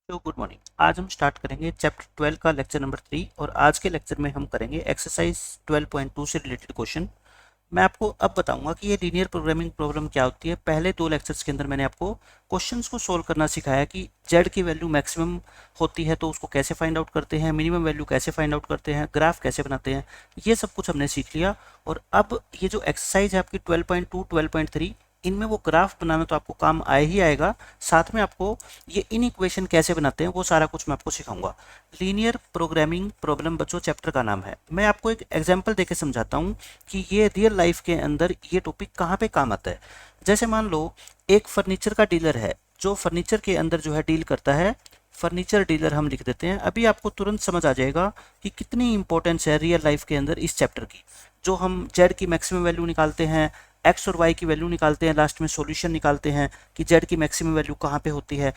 तो good morning. आज हम स्टार्ट करेंगे चैप्टर 12 का लेक्चर नंबर 3 और आज के लेक्चर में हम करेंगे एक्सरसाइज 12.2 से रिलेटेड क्वेश्चन। मैं आपको अब बताऊंगा कि ये लीनियर प्रोग्रामिंग प्रॉब्लम क्या होती है। पहले दो लेक्चर्स के अंदर मैंने आपको क्वेश्चंस को सोल्व करना सिखाया कि जेड की वैल्यू मैक्सिमम होती है तो उसको कैसे फाइंड आउट करते हैं, मिनिमम वैल्यू कैसे फाइंड आउट करते हैं, ग्राफ कैसे बनाते हैं, ये सब कुछ हमने सीख लिया। और अब ये जो एक्सरसाइज है आपकी 12.2 12.3, इनमें वो ग्राफ बनाना तो आपको काम आए ही आएगा, साथ में आपको ये इन इक्वेशन कैसे बनाते हैं वो सारा कुछ मैं आपको सिखाऊंगा। लीनियर प्रोग्रामिंग प्रॉब्लम बच्चों चैप्टर का नाम है। मैं आपको एक एग्जांपल देके समझाता हूँ कि ये रियल लाइफ के अंदर ये टॉपिक कहाँ पे काम आता है। जैसे मान लो एक फर्नीचर का डीलर है जो फर्नीचर के अंदर जो है डील करता है, फर्नीचर डीलर हम लिख देते हैं। अभी आपको तुरंत समझ आ जाएगा कि कितनी इंपॉर्टेंस है रियल लाइफ के अंदर इस चैप्टर की। जो हम जेड की मैक्सिमम वैल्यू निकालते हैं, एक्स और वाई की वैल्यू निकालते हैं, लास्ट में सॉल्यूशन निकालते हैं कि जेड की मैक्सिमम वैल्यू कहाँ पे होती है।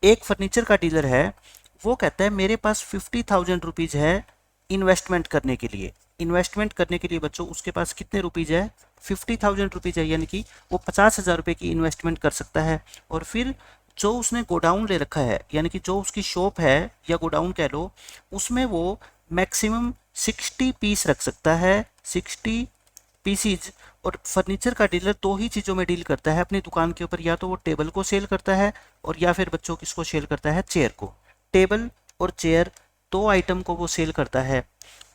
एक फर्नीचर का डीलर है, वो कहता है मेरे पास 50,000 रुपीज़ है इन्वेस्टमेंट करने के लिए। इन्वेस्टमेंट करने के लिए बच्चों उसके पास कितने रुपीज़ है? 50,000 रुपीज़ है, यानी कि वो 50,000 रुपये की इन्वेस्टमेंट कर सकता है। और फिर जो उसने गोडाउन ले रखा है, यानी कि जो उसकी शॉप है या गोडाउन कह लो, उसमें वो मैक्सिमम 60 पीस रख सकता है, 60 पीसीज। और फर्नीचर का डीलर दो ही चीज़ों में डील करता है अपनी दुकान के ऊपर, या तो वो टेबल को सेल करता है और या फिर बच्चों किसको सेल करता है? चेयर को। टेबल और चेयर दो आइटम को वो सेल करता है।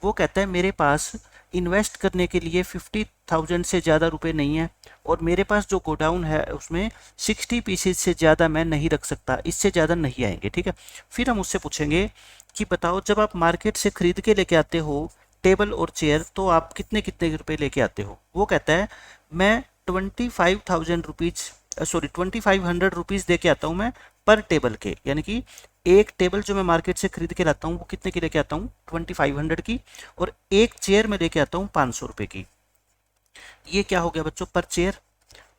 वो कहता है मेरे पास इन्वेस्ट करने के लिए 50,000 से ज़्यादा रुपए नहीं है और मेरे पास जो गोडाउन है उसमें 60 पीसेज से ज़्यादा मैं नहीं रख सकता, इससे ज़्यादा नहीं आएंगे। ठीक है, फिर हम उससे पूछेंगे कि बताओ जब आप मार्केट से खरीद के लेके आते हो टेबल और चेयर तो आप कितने कितने रुपए लेके आते हो? वो कहता है मैं 25,500 दे के आता हूँ मैं पर टेबल के, यानी कि एक टेबल जो मैं मार्केट से खरीद के लाता हूँ वो कितने की लेके आता हूँ? 2500 की। और एक चेयर में लेके आता हूँ 500 रुपए की। ये क्या हो गया बच्चों? पर चेयर।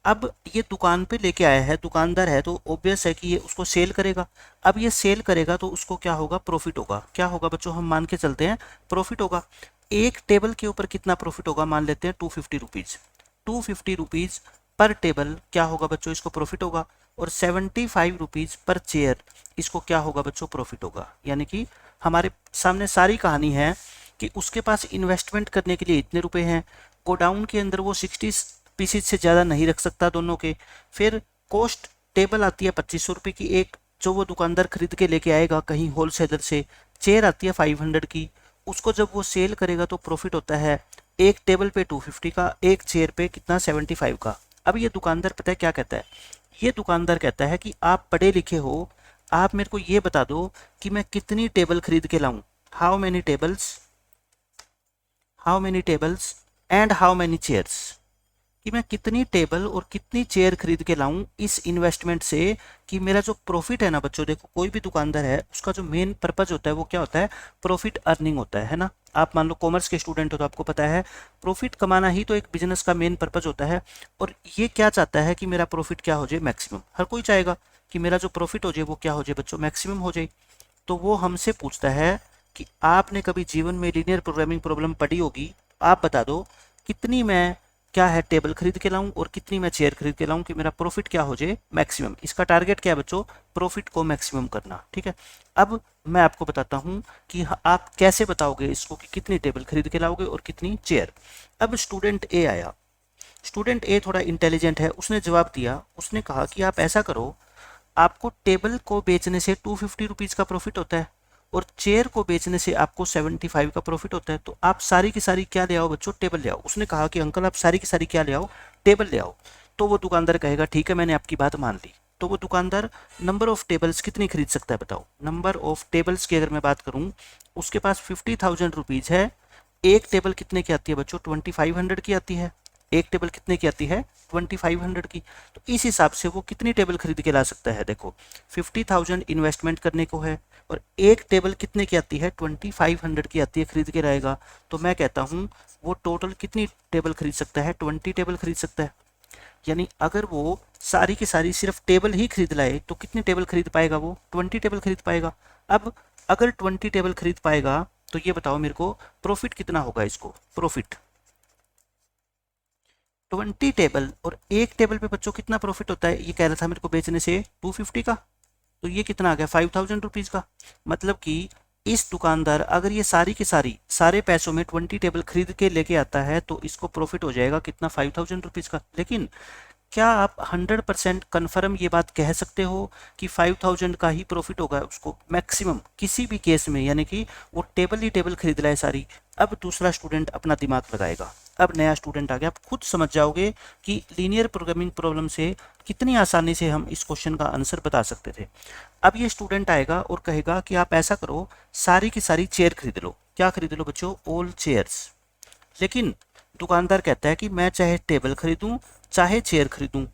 अब ये दुकान पे लेके आया है, दुकानदार है, तो ऑब्वियस है कि ये उसको सेल करेगा। अब ये सेल करेगा तो उसको क्या होगा? प्रॉफिट होगा। क्या होगा बच्चों? हम मान के चलते हैं प्रॉफिट होगा। एक टेबल के ऊपर कितना प्रॉफिट होगा? मान लेते हैं 250 रुपीज। 250 रुपीज पर टेबल क्या होगा बच्चों? इसको प्रॉफिट होगा। और 75 रुपीज पर चेयर, इसको क्या होगा बच्चों? प्रॉफिट होगा। यानी कि हमारे सामने सारी कहानी है कि उसके पास इन्वेस्टमेंट करने के लिए इतने रुपए हैं, गोडाउन के अंदर वो 60 पीसीज से ज़्यादा नहीं रख सकता दोनों के। फिर कॉस्ट टेबल आती है 2500 रुपये की एक, जो वो दुकानदार खरीद के लेके आएगा कहीं होलसेलर से। चेयर आती है 500 की, उसको जब वो सेल करेगा तो प्रॉफिट होता है एक टेबल पे 250 का, एक चेयर पे कितना? 75 का। अब ये दुकानदार पता है क्या कहता है? ये दुकानदार कहता है कि आप पढ़े लिखे हो, आप मेरे को ये बता दो कि मैं कितनी टेबल खरीद के लाऊं। How many tables, how many tables and how many chairs, कि मैं कितनी टेबल और कितनी चेयर खरीद के लाऊं इस इन्वेस्टमेंट से, कि मेरा जो प्रॉफिट है ना बच्चों, देखो कोई भी दुकानदार है उसका जो मेन पर्पज होता है वो क्या होता है? प्रॉफिट अर्निंग होता है ना। आप मान लो कॉमर्स के स्टूडेंट हो तो आपको पता है प्रॉफिट कमाना ही तो एक बिजनेस का मेन पर्पज होता है। और ये क्या चाहता है कि मेरा प्रॉफिट क्या हो जाए? मैक्सिमम। हर कोई चाहेगा कि मेरा जो प्रॉफिट हो जाए वो क्या हो जाए बच्चों? मैक्सिमम हो जाए। तो वो हमसे पूछता है कि आपने कभी जीवन में लीनियर प्रोग्रामिंग प्रॉब्लम पढ़ी होगी, आप बता दो कितनी मैं क्या है टेबल खरीद के लाऊं और कितनी मैं चेयर खरीद के लाऊं कि मेरा प्रॉफिट क्या हो जाए? मैक्सिमम। इसका टारगेट क्या है बच्चों? प्रॉफिट को मैक्सिमम करना। ठीक है, अब मैं आपको बताता हूं कि आप कैसे बताओगे इसको कि कितनी टेबल खरीद के लाओगे और कितनी चेयर। अब स्टूडेंट ए आया। स्टूडेंट ए थोड़ा इंटेलिजेंट है, उसने जवाब दिया। उसने कहा कि आप ऐसा करो, आपको टेबल को बेचने से 250 रुपीज़ का प्रॉफिट होता है और चेयर को बेचने से आपको 75 का प्रॉफिट होता है, तो आप सारी की सारी क्या ले आओ बच्चों? टेबल ले आओ। उसने कहा कि अंकल आप सारी की सारी क्या ले आओ? टेबल ले आओ। तो वो दुकानदार कहेगा ठीक है मैंने आपकी बात मान ली। तो वो दुकानदार नंबर ऑफ टेबल्स कितनी खरीद सकता है बताओ? नंबर ऑफ टेबल्स की अगर मैं बात करूं, उसके पास 50,000 रुपीज़ है। एक टेबल कितने की आती है बच्चों? 2500 की आती है। एक टेबल कितने की आती है? 2500 की। तो इस हिसाब से वो कितनी टेबल खरीद के ला सकता है? देखो 50,000 इन्वेस्टमेंट करने को है और एक टेबल कितने की आती है? 2500 की आती है, खरीद के लाएगा। तो मैं कहता हूँ वो टोटल कितनी टेबल खरीद सकता है? 20 टेबल खरीद सकता है। यानी अगर वो सारी की सारी सिर्फ टेबल ही खरीद लाए तो कितनी टेबल खरीद पाएगा? वो 20 टेबल खरीद पाएगा। अब अगर 20 टेबल खरीद पाएगा तो ये बताओ मेरे को प्रॉफिट कितना होगा इसको? प्रॉफिट 20 टेबल और एक टेबल पे बच्चों कितना प्रॉफिट होता है? ये कह रहा था मेरे को बेचने से 250 का। तो ये कितना आ गया 5000 रुपीज़ का। मतलब कि इस दुकानदार अगर ये सारी की सारी सारे पैसों में 20 टेबल खरीद के लेके आता है तो इसको प्रॉफिट हो जाएगा कितना 5000 रुपीज़ का। लेकिन क्या आप 100% कन्फर्म ये बात कह सकते हो कि 5000 का ही प्रॉफिट होगा उसको मैक्सिमम किसी भी केस में, यानी कि वो टेबल ही टेबल खरीद रहा है सारी। अब दूसरा स्टूडेंट अपना दिमाग लगाएगा, अब नया स्टूडेंट आ गया, आप खुद समझ जाओगे कि लीनियर प्रोग्रामिंग प्रॉब्लम से कितनी आसानी से हम इस क्वेश्चन का आंसर बता सकते थे। अब ये स्टूडेंट आएगा और कहेगा कि आप ऐसा करो, सारी की सारी चेयर खरीद लो। क्या खरीद लो बच्चों? All chairs. लेकिन दुकानदार कहता है कि मैं चाहे टेबल खरीदूं चाहे चेयर खरीदूं,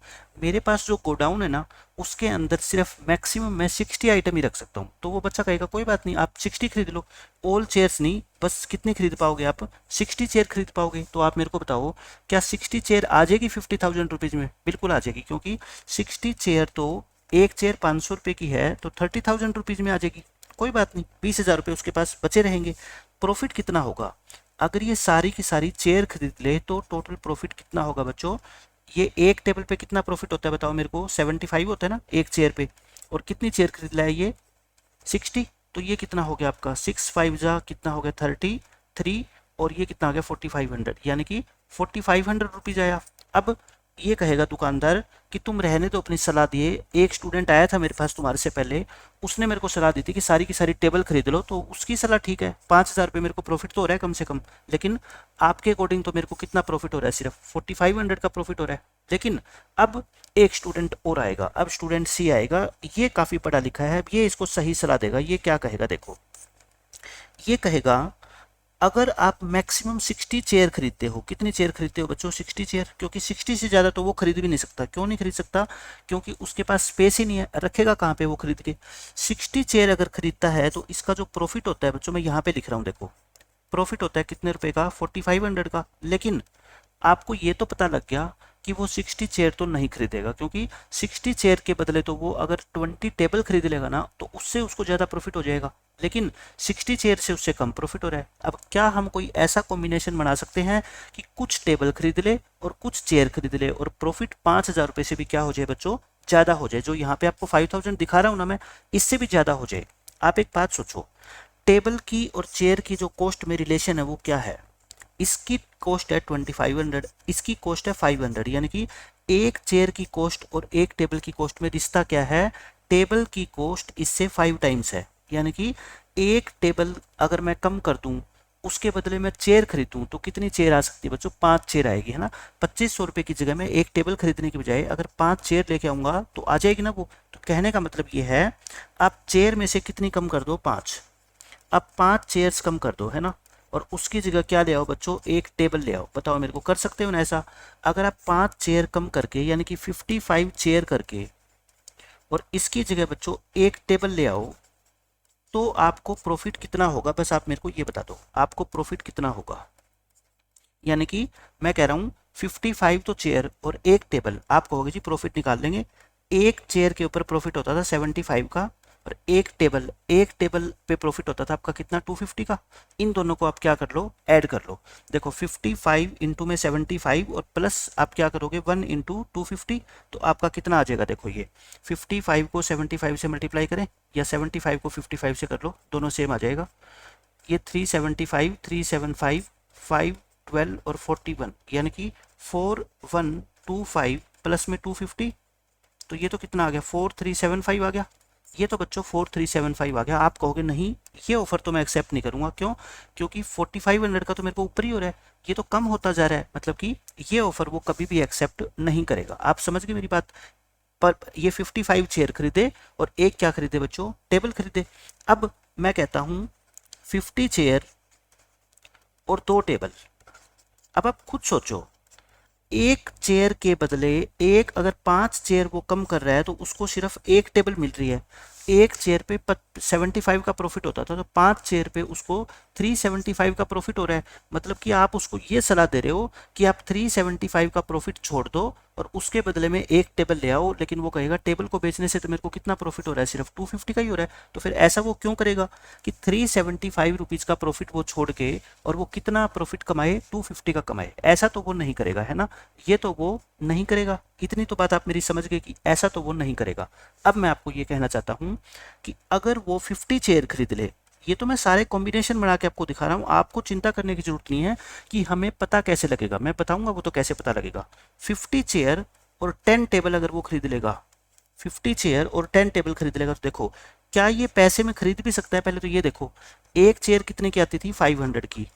मेरे पास जो गोडाउन है ना उसके अंदर सिर्फ मैक्सिमम मैं 60 आइटम ही रख सकता हूं। तो वो बच्चा कहेगा कोई बात नहीं, आप 60 खरीद लो। ऑल चेयर्स नहीं, बस कितनी खरीद पाओगे आप? 60 चेयर खरीद पाओगे। तो आप मेरे को बताओ, क्या 60 चेयर आ जाएगी 50,000 रुपीज़ में? बिल्कुल आ जाएगी, क्योंकि 60 चेयर तो एक चेयर 500 रुपये की है, तो 30,000 रुपीज़ में आ जाएगी। कोई बात नहीं, 20,000 रुपये उसके पास बचे रहेंगे। प्रॉफिट कितना होगा? अगर ये सारी की सारी चेयर खरीद ले तो टोटल प्रॉफिट कितना होगा बच्चों? ये एक टेबल पे कितना प्रॉफिट होता है बताओ मेरे को? 75 होता है ना एक चेयर पे। और कितनी चेयर खरीद लाया ये? 60। तो ये कितना हो गया आपका? 6 5 जा कितना हो गया? 33। और ये कितना हो गया? 4500, यानी कि 4500 रुपीज़ आया। अब ये कहेगा दुकानदार कि तुम रहने तो अपनी सलाह दिए, एक स्टूडेंट आया था मेरे पास तुम्हारे से पहले, उसने मेरे को सलाह दी थी कि सारी की सारी टेबल खरीद लो, तो उसकी सलाह ठीक है, 5,000 रुपये मेरे को प्रॉफिट तो हो रहा है कम से कम। लेकिन आपके अकॉर्डिंग तो मेरे को कितना प्रॉफिट हो रहा है? सिर्फ 4500 का प्रॉफिट हो रहा है। लेकिन अब एक स्टूडेंट और आएगा, अब स्टूडेंट सी आएगा, ये काफ़ी पढ़ा लिखा है, अब ये इसको सही सलाह देगा। ये क्या कहेगा देखो, ये कहेगा अगर आप मैक्सिमम 60 चेयर खरीदते हो, कितनी चेयर खरीदते हो बच्चों? 60 चेयर, क्योंकि 60 से ज़्यादा तो वो खरीद भी नहीं सकता। क्यों नहीं खरीद सकता? क्योंकि उसके पास स्पेस ही नहीं है, रखेगा कहाँ पे वो खरीद के? 60 चेयर अगर खरीदता है तो इसका जो प्रॉफिट होता है बच्चों, मैं यहाँ पे लिख रहा हूँ देखो, प्रॉफिट होता है कितने रुपए का? 4500 का। लेकिन आपको ये तो पता लग गया कि वो 60 चेयर तो नहीं खरीदेगा, क्योंकि 60 चेयर के बदले तो वो अगर 20 टेबल खरीद लेगा ना तो उससे उसको ज़्यादा प्रॉफिट हो जाएगा। लेकिन 60 चेयर से उससे कम प्रॉफिट हो रहा है। अब क्या हम कोई ऐसा कॉम्बिनेशन बना सकते हैं कि कुछ टेबल खरीद ले और कुछ चेयर खरीद ले और प्रॉफिट 5,000 रुपये से भी क्या हो जाए बच्चों? ज़्यादा हो जाए। जो यहाँ पे आपको 5000 दिखा रहा हूँ ना मैं, इससे भी ज़्यादा हो जाए। आप एक बात सोचो, टेबल की और चेयर की जो कॉस्ट में रिलेशन है वो क्या है? इसकी कॉस्ट है 2500, इसकी कॉस्ट है 500, यानी कि एक चेयर की कॉस्ट और एक टेबल की कॉस्ट में रिश्ता क्या है? टेबल की कॉस्ट इससे 5 टाइम्स है। यानी कि एक टेबल अगर मैं कम कर दूं, उसके बदले में चेयर खरीदूं, तो कितनी चेयर आ सकती है बच्चों? 5 चेयर आएगी, है ना। 2500 रुपये की जगह में एक टेबल खरीदने की बजाय अगर 5 चेयर लेके आऊंगा तो आ जाएगी ना वो। तो कहने का मतलब ये है, आप चेयर में से कितनी कम कर दो? 5। अब 5 चेयर्स कम कर दो, है ना, और उसकी जगह क्या ले आओ बच्चों? एक टेबल ले आओ। बताओ मेरे को, कर सकते हो ना ऐसा? अगर आप 5 चेयर कम करके, यानी कि 55 चेयर करके, और इसकी जगह बच्चों एक टेबल ले आओ, तो आपको प्रॉफिट कितना होगा? बस आप मेरे को ये बता दो, आपको प्रॉफिट कितना होगा? यानी कि मैं कह रहा हूँ 55 तो चेयर और एक टेबल, आप कहोगे जी प्रॉफिट निकाल लेंगे। एक चेयर के ऊपर प्रॉफिट होता था 75 का, और एक टेबल पे प्रॉफिट होता था आपका कितना? 250 का। इन दोनों को आप क्या कर लो? ऐड कर लो। देखो 55 इंटू में 75 और प्लस आप क्या करोगे? 1 इंटू 250, तो आपका कितना आ जाएगा? देखो ये 55 को 75 से मल्टीप्लाई करें या 75 को 55 से कर लो, दोनों सेम आ जाएगा। ये 375 375 5 12 और 41, यानी कि 4125 प्लस में 250, तो ये तो कितना आ गया? 4375 आ गया। ये तो बच्चों 4375 आ गया। आप कहोगे नहीं, ये ऑफर तो मैं एक्सेप्ट नहीं करूंगा। क्यों? क्योंकि 4500 का तो मेरे को ऊपर ही हो रहा है, ये तो कम होता जा रहा है। मतलब कि ये ऑफर वो कभी भी एक्सेप्ट नहीं करेगा। आप समझ गए मेरी बात? पर ये 55 चेयर खरीदे और एक क्या खरीदे बच्चों? टेबल खरीदे। अब मैं कहता हूं 50 चेयर और 2 टेबल। अब आप खुद सोचो, एक चेयर के बदले एक, अगर 5 चेयर वो कम कर रहा है तो उसको सिर्फ एक टेबल मिल रही है। एक चेयर पे 75 का प्रॉफिट होता था, तो 5 चेयर पे उसको 375 का प्रॉफिट हो रहा है, मतलब कि आप उसको ये सलाह दे रहे हो कि आप 375 का प्रॉफिट छोड़ दो और उसके बदले में एक टेबल ले आओ, लेकिन वो कहेगा टेबल को बेचने से तो मेरे को कितना प्रॉफिट हो रहा है, सिर्फ 250 का ही हो रहा है। तो फिर ऐसा वो क्यों करेगा कि 375 रुपीज का प्रॉफिट वो छोड़ के और वो कितना प्रॉफिट कमाए, 250 का कमाए? ऐसा तो वो नहीं करेगा, है ना, ये तो वो नहीं करेगा। इतनी तो बात आप मेरी समझ गए कि ऐसा तो वो नहीं करेगा। अब मैं आपको ये कहना चाहता हूं कि अगर वो 50 चेयर खरीद ले, ये तो मैं सारे कॉम्बिनेशन बना के आपको दिखा रहा हूँ, आपको चिंता करने की जरूरत नहीं है कि हमें पता कैसे लगेगा, मैं बताऊंगा वो तो कैसे पता लगेगा। 50 चेयर और 10 टेबल अगर वो खरीद लेगा, 50 चेयर और 10 टेबल खरीद लेगा, तो देखो क्या ये पैसे में खरीद भी सकता है? पहले तो ये देखो, एक चेयर कितने की आती थी, 500 की,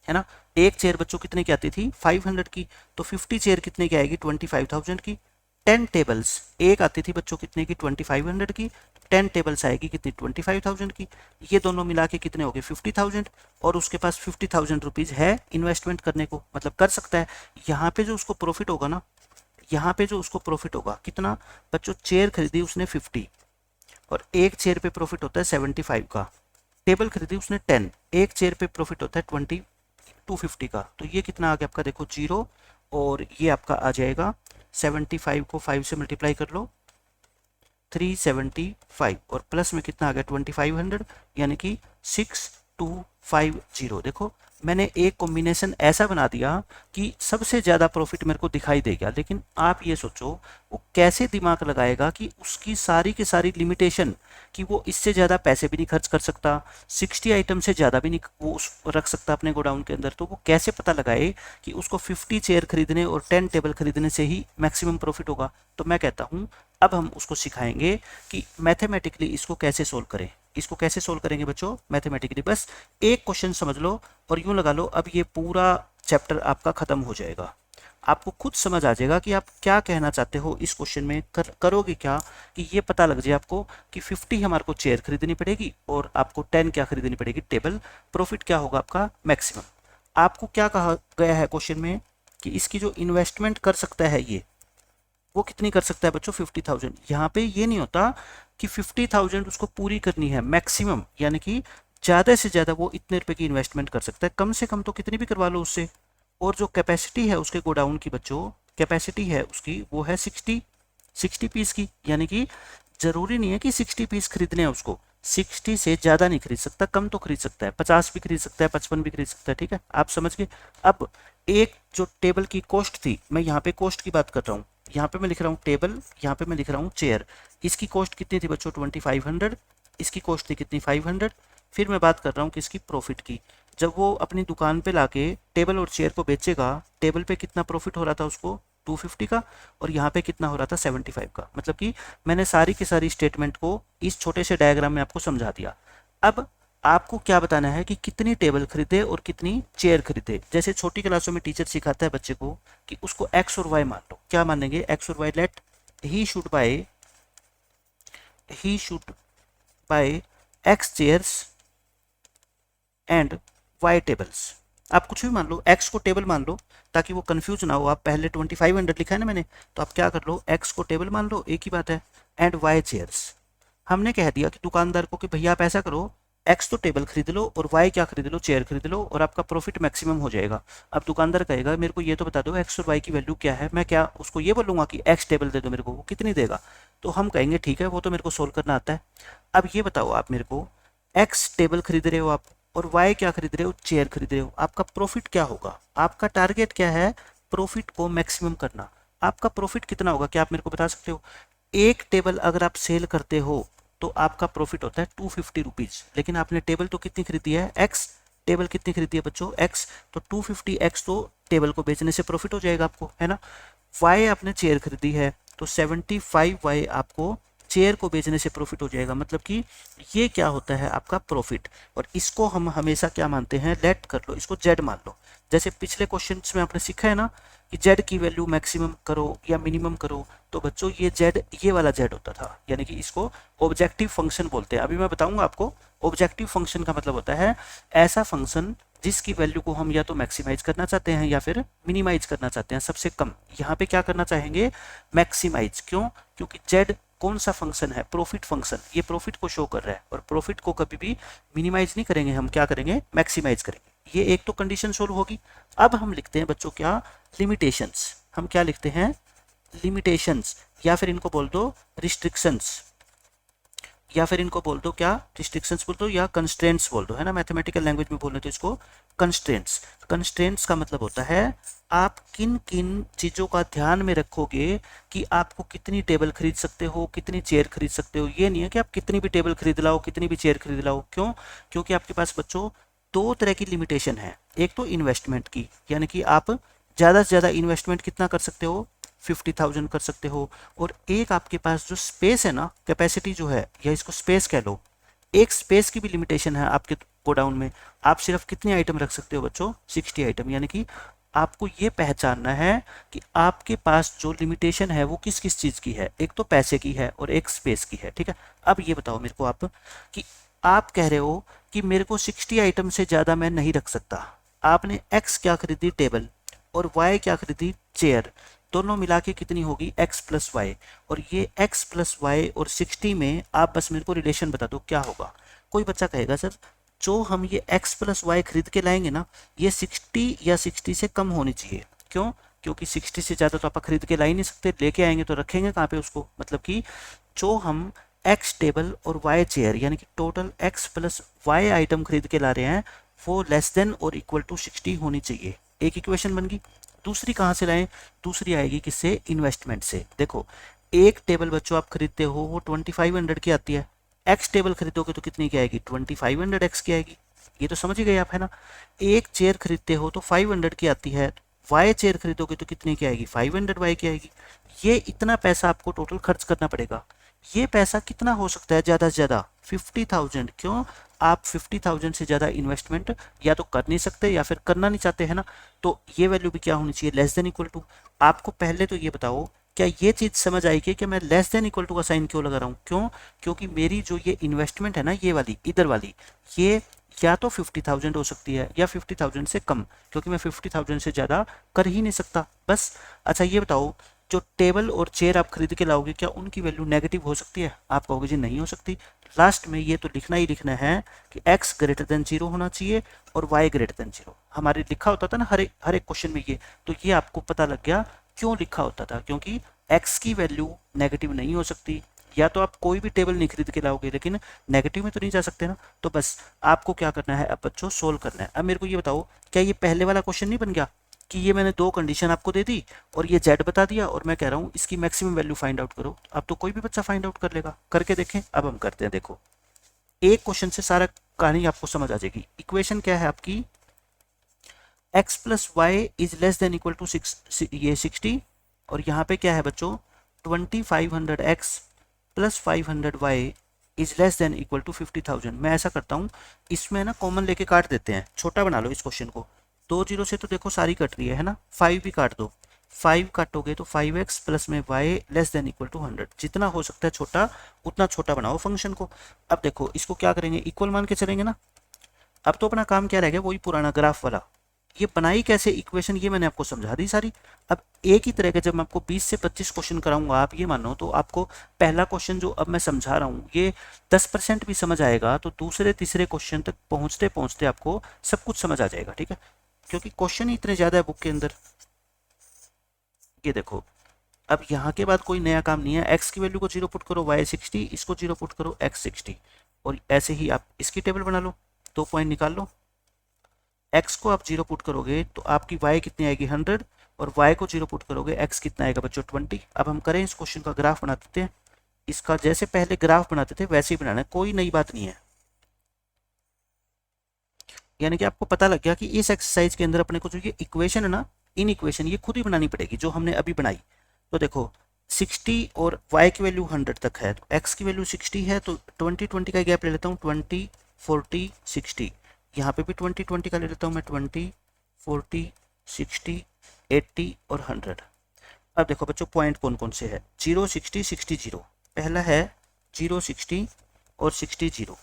है ना, एक चेयर बच्चों कितने की आती थी, 500 की, तो 50 चेयर कितने की आएगी, 25,000 की। 10 टेबल्स एक आती थी बच्चों कितने की, 2500 की, 10 टेबल्स आएगी कितनी, 25,000 की। ये दोनों मिला के कितने हो गए, 50,000, और उसके पास 50,000 रुपीज है इन्वेस्टमेंट करने को, मतलब कर सकता है। यहाँ पे जो उसको प्रॉफिट होगा ना, यहाँ पे जो उसको प्रॉफिट होगा कितना बच्चों, चेयर खरीदी उसने 50 और एक चेयर पे प्रॉफिट होता है 75 का, टेबल खरीदी उसने 10, एक चेयर पे प्रॉफिट होता है 250 का, तो ये कितना आ गया आपका, देखो 0, और ये आपका आ जाएगा 75 को 5 से मल्टीप्लाई कर लो, 375, और प्लस में कितना आ गया 2500, यानी कि 6250। देखो मैंने एक कॉम्बिनेशन ऐसा बना दिया कि सबसे ज़्यादा प्रॉफिट मेरे को दिखाई देगा, लेकिन आप ये सोचो वो कैसे दिमाग लगाएगा कि उसकी सारी की सारी लिमिटेशन कि वो इससे ज़्यादा पैसे भी नहीं खर्च कर सकता, 60 आइटम से ज़्यादा भी नहीं वो रख सकता अपने गोडाउन के अंदर, तो वो कैसे पता लगाए कि उसको 50 चेयर खरीदने और 10 टेबल खरीदने से ही मैक्सिमम प्रॉफिट होगा? तो मैं कहता हूँ अब हम उसको सिखाएंगे कि मैथमेटिकली इसको कैसे सोल्व करें। इसको कैसे सोल्व करेंगे बच्चों, मैथमेटिकली बस एक क्वेश्चन समझ लो और यूं लगा लो अब ये पूरा चैप्टर आपका खत्म हो जाएगा। आपको खुद समझ आ जाएगा कि आप क्या कहना चाहते हो इस क्वेश्चन में, करोगे क्या कि ये पता लग जाए आपको कि 50 हमारे को चेयर खरीदनी पड़ेगी और आपको 10 क्या खरीदनी पड़ेगी, टेबल। प्रॉफिट क्या होगा आपका, मैक्सिमम। आपको क्या कहा गया है क्वेश्चन में कि इसकी जो इन्वेस्टमेंट कर सकता है ये, वो कितनी कर सकता है बच्चों, 50,000। यहाँ पे ये नहीं होता कि 50,000 उसको पूरी करनी है, मैक्सिमम, यानी कि ज़्यादा से ज़्यादा वो इतने रुपए की इन्वेस्टमेंट कर सकता है, कम से कम तो कितनी भी करवा लो उससे। और जो कैपेसिटी है उसके गोडाउन की बच्चों, कैपेसिटी है उसकी वो है 60 पीस की, यानी कि जरूरी नहीं है कि 60 पीस खरीदने हैं उसको, 60 से ज़्यादा नहीं खरीद सकता, कम तो खरीद सकता है, 50 भी खरीद सकता है, 55 भी खरीद सकता है, ठीक है, आप समझ गए। अब एक जो टेबल की कॉस्ट थी, मैं यहाँ पे कॉस्ट की बात कर रहा हूँ, यहाँ पे मैं लिख रहा हूँ टेबल, यहाँ पे मैं लिख रहा हूँ चेयर। इसकी कॉस्ट कितनी थी बच्चों, 2500, इसकी कॉस्ट थी कितनी, 500। फिर मैं बात कर रहा हूँ किसकी, प्रॉफिट की। जब वो अपनी दुकान पे लाके टेबल और चेयर को बेचेगा, टेबल पे कितना प्रॉफिट हो रहा था उसको, 250 का, और यहाँ पे कितना हो रहा था, 75 का। मतलब कि मैंने सारी की सारी स्टेटमेंट को इस छोटे से डायग्राम में आपको समझा दिया। अब आपको क्या बताना है कि कितनी टेबल खरीदे और कितनी चेयर खरीदे। जैसे छोटी क्लासों में टीचर सिखाता है बच्चे को कि उसको एक्स और वाई मान लो, क्या मानेंगे, एक्स और y, let he should buy x chairs and y tables. आप कुछ भी मान लो, एक्स को टेबल मान लो ताकि वो कंफ्यूज ना हो। आप पहले 2500 लिखा है ना मैंने, तो आप क्या कर लो, एक्स को टेबल मान लो, एक ही बात है, एंड वाई चेयर्स। हमने कह दिया कि दुकानदार को कि भैया आप ऐसा करो, एक्स तो टेबल खरीद लो और वाई क्या खरीद लो, चेयर खरीद लो, और आपका प्रॉफिट मैक्सिमम हो जाएगा। अब दुकानदार कहेगा मेरे को ये तो बता दो एक्स और वाई की वैल्यू क्या है, मैं क्या उसको ये बोलूंगा कि एक्स टेबल दे दो मेरे को, वो कितनी देगा? तो हम कहेंगे ठीक है वो तो मेरे को सोल्व करना आता है। अब ये बताओ आप मेरे को, एक्स टेबल खरीद रहे हो आप और वाई क्या खरीद रहे हो, चेयर खरीद रहे हो, आपका प्रॉफिट क्या होगा? आपका टारगेट क्या है, प्रॉफिट को मैक्सिमम करना। आपका प्रॉफिट कितना होगा, क्या आप मेरे को बता सकते हो? एक टेबल अगर आप सेल करते हो तो आपका प्रॉफिट होता है 250 रुपीज, लेकिन आपने टेबल तो कितनी खरीदी है, एक्स। टेबल कितनी खरीदी है बच्चों, एक्स, तो 250 एक्स तो टेबल को बेचने से प्रॉफिट हो जाएगा आपको, है ना। वाई आपने चेयर खरीदी है तो 75 वाई आपको चेयर को बेचने से प्रॉफिट हो जाएगा। मतलब कि ये क्या होता है आपका प्रॉफिट, और इसको हम हमेशा क्या मानते हैं, लेट कर लो, इसको जेड मान लो। जैसे पिछले क्वेश्चन में आपने सीखा है ना कि जेड की वैल्यू मैक्सिमम करो या मिनिमम करो, तो बच्चों ये जेड, ये वाला जेड होता था, यानी कि इसको ऑब्जेक्टिव फंक्शन बोलते हैं। अभी मैं बताऊंगा आपको, ऑब्जेक्टिव फंक्शन का मतलब होता है ऐसा फंक्शन जिसकी वैल्यू को हम या तो मैक्सिमाइज करना चाहते हैं या फिर मिनिमाइज करना चाहते हैं, सबसे कम। यहाँ पे क्या करना चाहेंगे, मैक्सिमाइज। क्यों? क्योंकि जेड कौन सा फंक्शन है, प्रॉफिट फंक्शन, ये प्रॉफिट को शो कर रहा है, और प्रॉफिट को कभी भी मिनिमाइज नहीं करेंगे हम, क्या करेंगे, मैक्सिमाइज करेंगे। ये एक तो कंडीशन सोल्व होगी। अब हम लिखते हैं बच्चों क्या, लिमिटेशंस। हम क्या लिखते हैं, लिमिटेशंस, या फिर इनको बोल दो रिस्ट्रिक्शंस, या फिर इनको बोल दो क्या, रिस्ट्रिक्शंस बोल दो या कंस्ट्रेंट्स बोल दो, है ना, मैथमेटिकल लैंग्वेज में बोलने तो इसको कंस्ट्रेंट्स। कंस्ट्रेंट्स का मतलब होता है आप किन किन चीज़ों का ध्यान में रखोगे कि आपको कितनी टेबल खरीद सकते हो, कितनी चेयर खरीद सकते हो। ये नहीं है कि आप कितनी भी टेबल खरीद लाओ, कितनी भी चेयर खरीद लाओ। क्यों, क्योंकि आपके पास बच्चों दो तरह की लिमिटेशन है। एक तो इन्वेस्टमेंट की, यानी कि आप ज़्यादा से ज़्यादा इन्वेस्टमेंट कितना कर सकते हो, 50,000 कर सकते हो। और एक आपके पास जो स्पेस है ना, कैपेसिटी जो है, या इसको स्पेस कह लो, एक स्पेस की भी लिमिटेशन है आपके गोडाउन में। आप सिर्फ कितने आइटम रख सकते हो बच्चों, 60 आइटम। यानी कि आपको ये पहचानना है कि आपके पास जो लिमिटेशन है वो किस किस चीज़ की है। एक तो पैसे की है और एक स्पेस की है, ठीक है। अब ये बताओ मेरे को आप कि आप कह रहे हो कि मेरे को 60 आइटम से ज़्यादा मैं नहीं रख सकता। आपने एक्स क्या खरीदी, टेबल, और वाई क्या खरीदी, चेयर। दोनों मिला के कितनी होगी, x प्लस वाई। और ये x प्लस वाई और 60 में आप बस मेरे को रिलेशन बता दो क्या होगा। कोई बच्चा कहेगा सर जो हम ये x प्लस वाई खरीद के लाएंगे ना, ये 60 या 60 से कम होनी चाहिए। क्यों, क्योंकि 60 से ज़्यादा तो आप खरीद के ला ही नहीं सकते, लेके आएंगे तो रखेंगे कहाँ पे उसको। मतलब कि जो हम x टेबल और y चेयर, यानी कि total x plus y item खरीद के ला रहे हैं, वो लेस देन और इक्वल टू 60 होनी चाहिए। एक इक्वेशन बन गई। दूसरी कहाँ से लाएं, दूसरी आएगी किससे, इन्वेस्टमेंट से। देखो एक टेबल बच्चों आप खरीदते हो वो 2500 की आती है, एक्स टेबल खरीदोगे तो कितनी की आएगी, 2500 एक्स की आएगी। ये तो समझ ही गए आप, है ना। एक चेयर खरीदते हो तो 500 की आती है, वाई चेयर खरीदोगे तो कितनी की आएगी, 500 वाई की आएगी। ये इतना पैसा आपको टोटल खर्च करना पड़ेगा। ये पैसा कितना हो सकता है ज़्यादा से ज़्यादा, 50,000। क्यों, आप 50,000 से ज़्यादा इन्वेस्टमेंट या तो कर नहीं सकते या फिर करना नहीं चाहते, है ना। तो ये वैल्यू भी क्या होनी चाहिए, लेस देन इक्वल टू। आपको पहले तो ये बताओ क्या ये चीज़ समझ आएगी कि मैं लेस देन इक्वल टू का साइन क्यों लगा रहा हूँ। क्यों, क्योंकि मेरी जो ये इन्वेस्टमेंट है ना, ये वाली इधर वाली, ये या तो 50,000 हो सकती है या 50,000 से कम, क्योंकि मैं 50,000 से ज़्यादा कर ही नहीं सकता बस। अच्छा ये बताओ जो टेबल और चेयर आप खरीद के लाओगे क्या उनकी वैल्यू नेगेटिव हो सकती है, आप कहोगे जी नहीं हो सकती। लास्ट में ये तो लिखना ही लिखना है कि x ग्रेटर देन 0 होना चाहिए और y ग्रेटर देन 0। हमारे लिखा होता था ना हर एक क्वेश्चन में ये, तो ये आपको पता लग गया क्यों लिखा होता था, क्योंकि x की वैल्यू नेगेटिव नहीं हो सकती। या तो आप कोई भी टेबल नहीं खरीद के लाओगे, लेकिन नेगेटिव में तो नहीं जा सकते ना। तो बस आपको क्या करना है अब बच्चों, सोल्व करना है। अब मेरे को ये बताओ क्या ये पहले वाला क्वेश्चन नहीं बन गया कि ये मैंने दो कंडीशन आपको दे दी और ये z बता दिया और मैं कह रहा हूँ इसकी मैक्सिमम वैल्यू फाइंड आउट करो। अब तो कोई भी बच्चा फाइंड आउट कर लेगा। करके देखें, अब हम करते हैं। देखो एक क्वेश्चन से सारा कहानी आपको समझ आ जाएगी। इक्वेशन क्या है आपकी, x plus y is less than equal to ये 60, और यहाँ पे क्या है बच्चों, 2500x plus 500y is less than equal to 50,000। मैं ऐसा करता हूँ, इसमें ना कॉमन लेके काट देते हैं, छोटा बना लो इस क्वेश्चन को। 2 जीरो से तो देखो सारी कट रही है ना, 5 भी काट दो, 5 काटोगे तो 5x प्लस में y less than equal to 100। जितना हो सकता है छोटा उतना छोटा बनाओ फंक्शन को। अब देखो इसको क्या करेंगे, इक्वल मान के चलेंगे ना। अब तो अपना काम क्या रह गया, वही पुराना ग्राफ वाला। ये बनाई कैसे इक्वेशन, ये मैंने आपको समझा दी सारी। अब एक ही तरह के जब मैं आपको 20 से 25 क्वेश्चन कराऊंगा, आप ये मानो तो आपको पहला क्वेश्चन जो अब मैं समझा रहा हूँ ये 10% भी समझ आएगा, तो दूसरे तीसरे क्वेश्चन तक पहुँचते पहुँचते आपको सब कुछ समझ आ जाएगा, ठीक है। क्योंकि क्वेश्चन ही इतने ज़्यादा है बुक के अंदर। ये देखो अब यहाँ के बाद कोई नया काम नहीं है। x की वैल्यू को 0 पुट करो, y 60, इसको 0 पुट करो, x 60, और ऐसे ही आप इसकी टेबल बना लो, 2 पॉइंट निकाल लो। x को आप 0 पुट करोगे तो आपकी y कितनी आएगी 100, और y को 0 पुट करोगे x कितना आएगा बच्चों 20। अब हम करें इस क्वेश्चन का ग्राफ बना देते हैं। इसका जैसे पहले ग्राफ बनाते थे वैसे ही बनाना है, कोई नई बात नहीं है। यानी कि आपको पता लग गया कि इस एक्सरसाइज के अंदर अपने को जो ये इक्वेशन है ना, इन इक्वेशन ये खुद ही बनानी पड़ेगी जो हमने अभी बनाई। तो देखो 60 और y की वैल्यू 100 तक है, तो x की वैल्यू 60 है, तो 20 का गैप ले लेता हूँ, 20 40 60। यहाँ पे भी 20 का ले लेता हूँ मैं, 20 40 60 80 और 100। अब देखो बच्चों पॉइंट कौन कौन से है, 0 60 60 0। पहला है 0 60 और 60 0।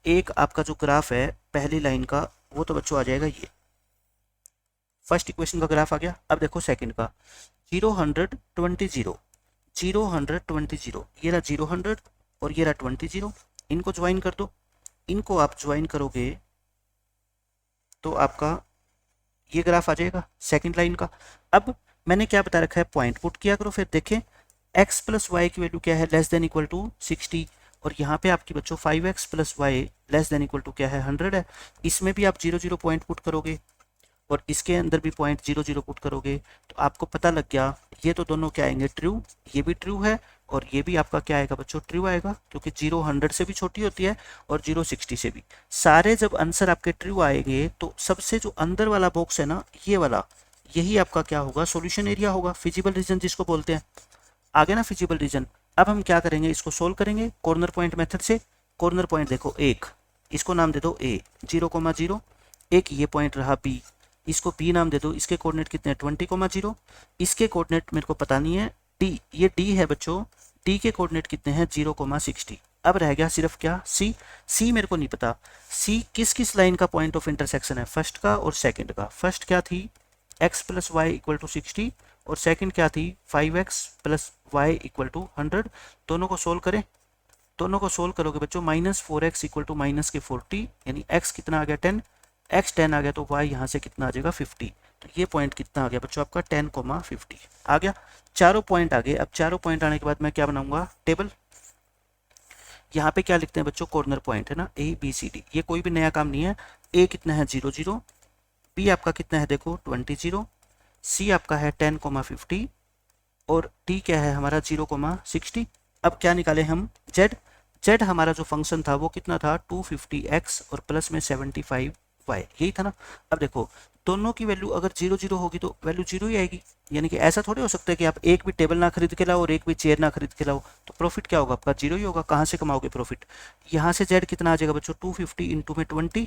एक आपका जो ग्राफ है पहली लाइन का वो तो बच्चों आ जाएगा ये, फर्स्ट इक्वेशन का ग्राफ आ गया। अब देखो सेकंड का 0 100 20 0। 0 100 20 0, ये रहा 0 100 और ये रहा 20 0, इनको ज्वाइन कर दो। इनको आप ज्वाइन करोगे तो आपका ये ग्राफ आ जाएगा सेकंड लाइन का। अब मैंने क्या बता रखा है, पॉइंट पुट किया करो, फिर देखें x प्लस वाई की वैल्यू क्या है, लेस देन इक्वल टू 60, और यहाँ पे आपकी बच्चों 5x plus y less than equal to क्या है 100 है। इसमें भी आप 0 0 पॉइंट पुट करोगे और इसके अंदर भी पॉइंट 0 0 पुट करोगे, तो आपको पता लग गया ये तो दोनों क्या आएंगे ट्रू, ये भी ट्रू है और ये भी आपका क्या आएगा बच्चों ट्रू आएगा, क्योंकि 0 100 से भी छोटी होती है और 0 60 से भी। सारे जब आंसर आपके ट्रू आएंगे तो सबसे जो अंदर वाला बॉक्स है ना, ये वाला, यही आपका क्या होगा, सॉल्यूशन एरिया होगा, फिजिबल रीजन जिसको बोलते हैं। आगे ना फिजिबल रीजन। अब हम क्या करेंगे, इसको सोल्व करेंगे कॉर्नर पॉइंट मेथड से। कॉर्नर पॉइंट देखो एक, इसको नाम दे दो ए, 0,0, एक ये पॉइंट रहा बी, इसको बी नाम दे दो, इसके कोऑर्डिनेट कितने हैं 20,0, इसके कोऑर्डिनेट मेरे को पता नहीं है डी, ये डी है बच्चों, डी के कोऑर्डिनेट कितने हैं 0,60। अब रह गया सिर्फ क्या सी, सी मेरे को नहीं पता सी किस किस लाइन का पॉइंट ऑफ इंटरसेक्शन है, फर्स्ट का और सेकंड का। फर्स्ट क्या थी x plus y equal to 60 और सेकंड क्या थी 5x plus y equal to 100। दोनों को सोल्व करें, दोनों को सोल्व करोगे बच्चों -4x इक्वल टू -40, यानी x कितना आ गया 10, x 10 आ गया तो y यहाँ से कितना आ जाएगा 50। तो ये पॉइंट कितना आ गया बच्चों आपका 10,50 आ गया। चारों पॉइंट आ गए। अब चारों पॉइंट आने के बाद मैं क्या बनाऊंगा टेबल। यहाँ पे क्या लिखते हैं बच्चों, कॉर्नर पॉइंट है ना ए बी सी डी, ये कोई भी नया काम नहीं है। ए कितना है 0 0, बी आपका कितना है देखो 20 0, सी आपका है 10,50 और डी क्या है हमारा 0,60। अब क्या निकाले हम जेड, जेड हमारा जो फंक्शन था वो कितना था 250x और प्लस में 75y, यही था ना। अब देखो दोनों की वैल्यू अगर 0 0 होगी तो वैल्यू 0 ही आएगी, यानी कि ऐसा थोड़ी हो सकता है कि आप एक भी टेबल ना खरीद के लाओ और एक भी चेयर ना खरीद के लाओ, तो प्रॉफिट क्या होगा आपका 0 ही होगा। कहाँ से कमाओगे प्रॉफिट, यहाँ से जेड कितना आ जाएगा बच्चों 250 इंटू में 20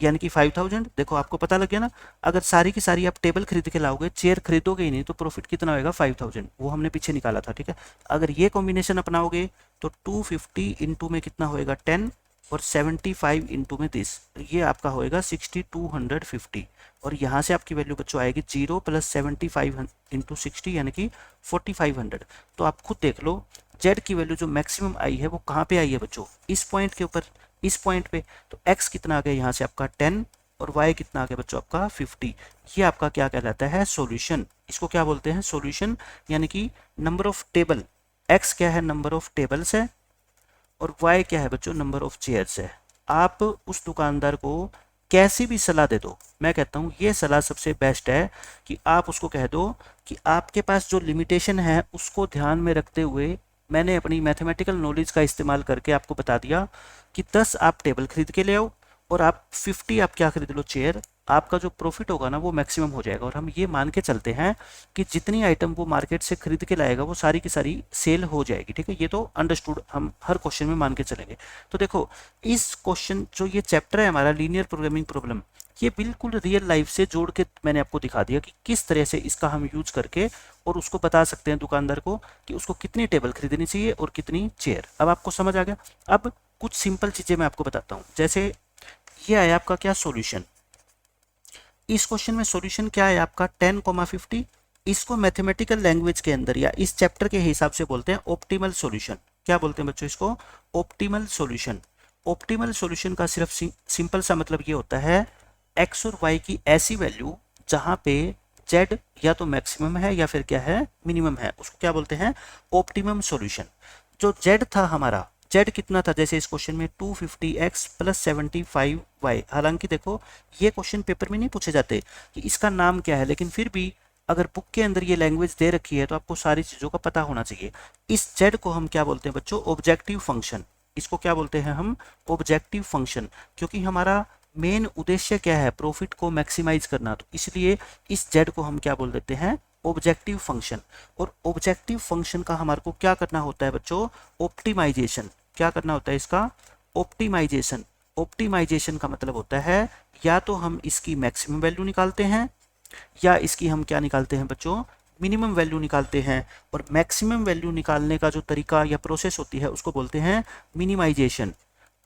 यानी कि 5000। देखो आपको पता लग गया ना, अगर सारी की सारी आप टेबल खरीद के लाओगे, चेयर खरीदोगे ही नहीं, तो प्रॉफिट कितना होगा 5000, वो हमने पीछे निकाला था, ठीक है। अगर ये कॉम्बिनेशन अपनाओगे तो 250 इंटू में कितना होएगा 10 और 75 इंटू में 10, ये आपका होएगा 6250 और यहाँ से आपकी वैल्यू बच्चों आएगी 0 प्लस 75 इंटू 60 यानी कि 4500। तो आप खुद देख लो जेड की वैल्यू जो मैक्सिमम आई है वो कहाँ पे आई है बच्चों, इस पॉइंट के ऊपर, इस पॉइंट पे। तो x कितना आ गया यहाँ से आपका 10 और y कितना आ गया बच्चों आपका 50। ये आपका क्या कहलाता है सॉल्यूशन, इसको क्या बोलते हैं सॉल्यूशन, यानी कि नंबर ऑफ टेबल, x क्या है नंबर ऑफ टेबल्स है और y क्या है बच्चों नंबर ऑफ चेयर्स है। आप उस दुकानदार को कैसी भी सलाह दे दो, मैं कहता हूँ ये सलाह सबसे बेस्ट है कि आप उसको कह दो कि आपके पास जो लिमिटेशन है उसको ध्यान में रखते हुए मैंने अपनी मैथमेटिकल नॉलेज का इस्तेमाल करके आपको बता दिया कि 10 आप टेबल खरीद के ले आओ और आप 50 आप क्या खरीद लो चेयर, आपका जो प्रॉफिट होगा ना वो मैक्सिमम हो जाएगा। और हम ये मान के चलते हैं कि जितनी आइटम वो मार्केट से खरीद के लाएगा वो सारी की सारी सेल हो जाएगी, ठीक है। ये तो अंडरस्टूड, हम हर क्वेश्चन में मान के चलेंगे। तो देखो इस क्वेश्चन जो ये चैप्टर है हमारा लीनियर प्रोग्रामिंग प्रॉब्लम, ये बिल्कुल रियल लाइफ से जोड़ के मैंने आपको दिखा दिया कि किस तरह से इसका हम यूज करके और उसको बता सकते हैं दुकानदार को कि उसको कितनी टेबल खरीदनी चाहिए और कितनी चेयर। अब आपको समझ आ गया। अब कुछ सिंपल चीजें मैं आपको बताता हूँ, जैसे ये आया आपका क्या सॉल्यूशन, इस क्वेश्चन में सॉल्यूशन क्या है आपका 10,50। इसको मैथमेटिकल लैंग्वेज के अंदर या इस चैप्टर के हिसाब से बोलते हैं ऑप्टिमल सॉल्यूशन। क्या बोलते हैं बच्चों इसको, ऑप्टिमल सॉल्यूशन। ऑप्टिमल सॉल्यूशन का सिर्फ सिंपल सा मतलब ये होता है x और y की ऐसी वैल्यू जहां पे z या तो मैक्सिमम है या फिर क्या है मिनिमम है, उसको क्या बोलते हैं ऑप्टिमम सॉल्यूशन। जो z था हमारा, z कितना था जैसे इस क्वेश्चन में 250x प्लस 75y, हालांकि देखो ये क्वेश्चन पेपर में नहीं पूछे जाते कि इसका नाम क्या है, लेकिन फिर भी अगर बुक के अंदर ये लैंग्वेज दे रखी है तो आपको सारी चीज़ों का पता होना चाहिए। इस z को हम क्या बोलते हैं बच्चों ऑब्जेक्टिव फंक्शन, इसको क्या बोलते हैं हम ऑब्जेक्टिव फंक्शन, क्योंकि हमारा मेन उद्देश्य क्या है प्रॉफिट को मैक्सिमाइज करना, तो इसलिए इस z को हम क्या बोल देते हैं ऑब्जेक्टिव फंक्शन। और ऑब्जेक्टिव फंक्शन का हमारे को क्या करना होता है बच्चों ऑप्टिमाइजेशन, क्या करना होता है इसका ऑप्टिमाइजेशन। ऑप्टिमाइजेशन का मतलब होता है या तो हम इसकी मैक्सिमम वैल्यू निकालते हैं या इसकी हम क्या निकालते हैं बच्चों मिनिमम वैल्यू निकालते हैं। और मैक्सिमम वैल्यू निकालने का जो तरीका या प्रोसेस होती है उसको बोलते हैं मिनिमाइजेशन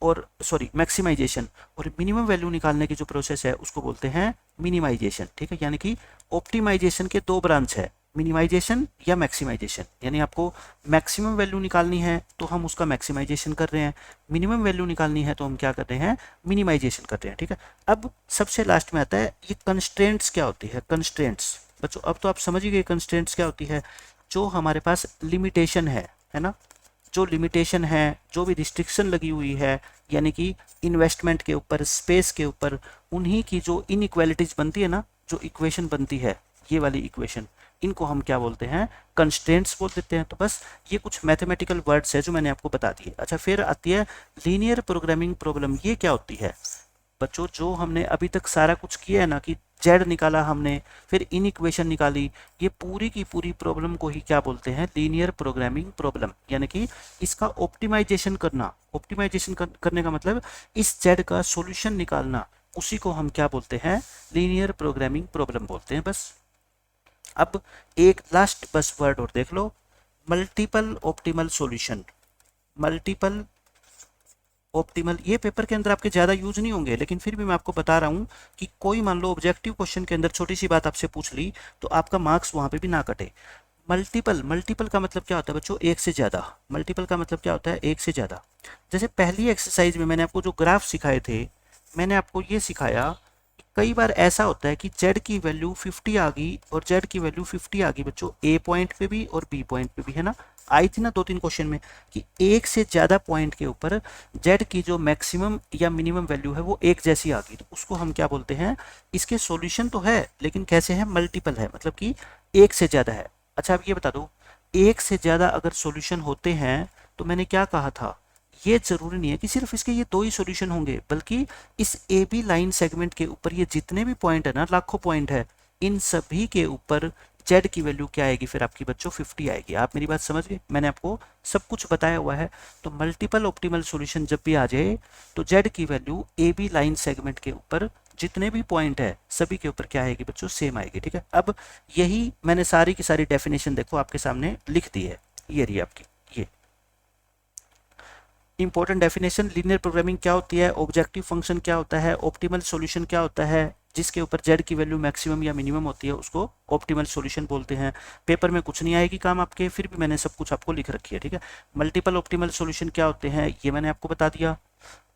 और मैक्सिमाइजेशन, और मिनिमम वैल्यू निकालने की जो प्रोसेस है उसको बोलते हैं मिनिमाइजेशन, ठीक है। यानी कि ऑप्टिमाइजेशन के दो ब्रांच है, मिनिमाइजेशन या मैक्सिमाइजेशन, यानी आपको मैक्सिमम वैल्यू निकालनी है तो हम उसका मैक्सिमाइजेशन कर रहे हैं, मिनिमम वैल्यू निकालनी है तो हम क्या कर रहे हैं, मिनिमाइजेशन कर रहे हैं। ठीक है, अब सबसे लास्ट में आता है ये कंस्ट्रेंट्स क्या होती है। कंस्ट्रेंट्स बच्चों अब तो आप समझ ही गए कंस्ट्रेंट्स क्या होती है। जो हमारे पास लिमिटेशन है ना, जो लिमिटेशन है, जो भी रिस्ट्रिक्शन लगी हुई है, यानी कि इन्वेस्टमेंट के ऊपर, स्पेस के ऊपर, उन्हीं की जो इनइक्वालिटीज बनती है ना, जो इक्वेशन बनती है, ये वाली इक्वेशन, इनको हम क्या बोलते हैं, कंस्ट्रेंट्स बोल देते हैं। तो बस ये कुछ मैथमेटिकल वर्ड्स है जो मैंने आपको बता दिए। अच्छा, फिर आती है लीनियर प्रोग्रामिंग प्रॉब्लम। ये क्या होती है बच्चों, जो हमने अभी तक सारा कुछ किया है ना, कि जेड निकाला हमने, फिर इन इक्वेशन निकाली, ये पूरी की पूरी प्रॉब्लम को ही क्या बोलते हैं, लीनियर प्रोग्रामिंग प्रॉब्लम। यानी कि इसका ऑप्टिमाइजेशन करना, ऑप्टिमाइजेशन करने का मतलब इस जेड का सॉल्यूशन निकालना, उसी को हम क्या बोलते हैं, लीनियर प्रोग्रामिंग प्रॉब्लम बोलते हैं। बस अब एक लास्ट बस वर्ड और देख लो, multiple optimal solution. Multiple optimal, ये पेपर के अंदर आपके ज़्यादा यूज नहीं होंगे, लेकिन फिर भी मैं आपको बता रहा हूँ कि कोई मान लो ऑब्जेक्टिव क्वेश्चन के अंदर छोटी सी बात आपसे पूछ ली तो आपका मार्क्स वहाँ पे भी ना कटे। मल्टीपल, मल्टीपल का मतलब क्या होता है बच्चों, एक से ज़्यादा। मल्टीपल का मतलब क्या होता है, एक से ज़्यादा। जैसे पहली एक्सरसाइज में मैंने आपको जो ग्राफ सिखाए थे, मैंने आपको ये सिखाया, कई बार ऐसा होता है कि z की वैल्यू 50 आ गई और z की वैल्यू 50 आ गई बच्चों, a पॉइंट पे भी और b पॉइंट पे भी, है ना, आई थी ना 2-3 क्वेश्चन में, कि एक से ज़्यादा पॉइंट के ऊपर z की जो मैक्सिमम या मिनिमम वैल्यू है वो एक जैसी आ गई, तो उसको हम क्या बोलते हैं, इसके सॉल्यूशन तो है लेकिन कैसे है, मल्टीपल है, मतलब कि एक से ज़्यादा है। अच्छा, अब ये बता दो, एक से ज़्यादा अगर सॉल्यूशन होते हैं तो मैंने क्या कहा था, ये जरूरी नहीं है कि सिर्फ इसके ये दो ही सॉल्यूशन होंगे, बल्कि इस ए बी लाइन सेगमेंट के ऊपर ये जितने भी पॉइंट है ना, लाखों पॉइंट है, इन सभी के ऊपर जेड की वैल्यू क्या आएगी फिर आपकी बच्चों, 50 आएगी। आप मेरी बात समझ गए, मैंने आपको सब कुछ बताया हुआ है। तो मल्टीपल ऑप्टिमल सॉल्यूशन जब भी आ जाए तो जेड की value A B line segment के ऊपर जितने भी पॉइंट है सभी के ऊपर क्या आएगी बच्चों, सेम आएगी। ठीक है, अब यही मैंने सारी की सारी डेफिनेशन देखो आपके सामने लिख दी है, ये रही आपकी, ये इंपॉर्टेंट डेफिनेशन। लीनियर प्रोग्रामिंग क्या होती है, ऑब्जेक्टिव फंक्शन क्या होता है, ऑप्टिमल सॉल्यूशन क्या होता है, जिसके ऊपर जेड की वैल्यू मैक्सिमम या मिनिमम होती है उसको ऑप्टिमल सॉल्यूशन बोलते हैं। पेपर में कुछ नहीं आएगी काम आपके, फिर भी मैंने सब कुछ आपको लिख रखी है। ठीक है, मल्टीपल ऑप्टिमल सॉल्यूशन क्या होते हैं ये मैंने आपको बता दिया।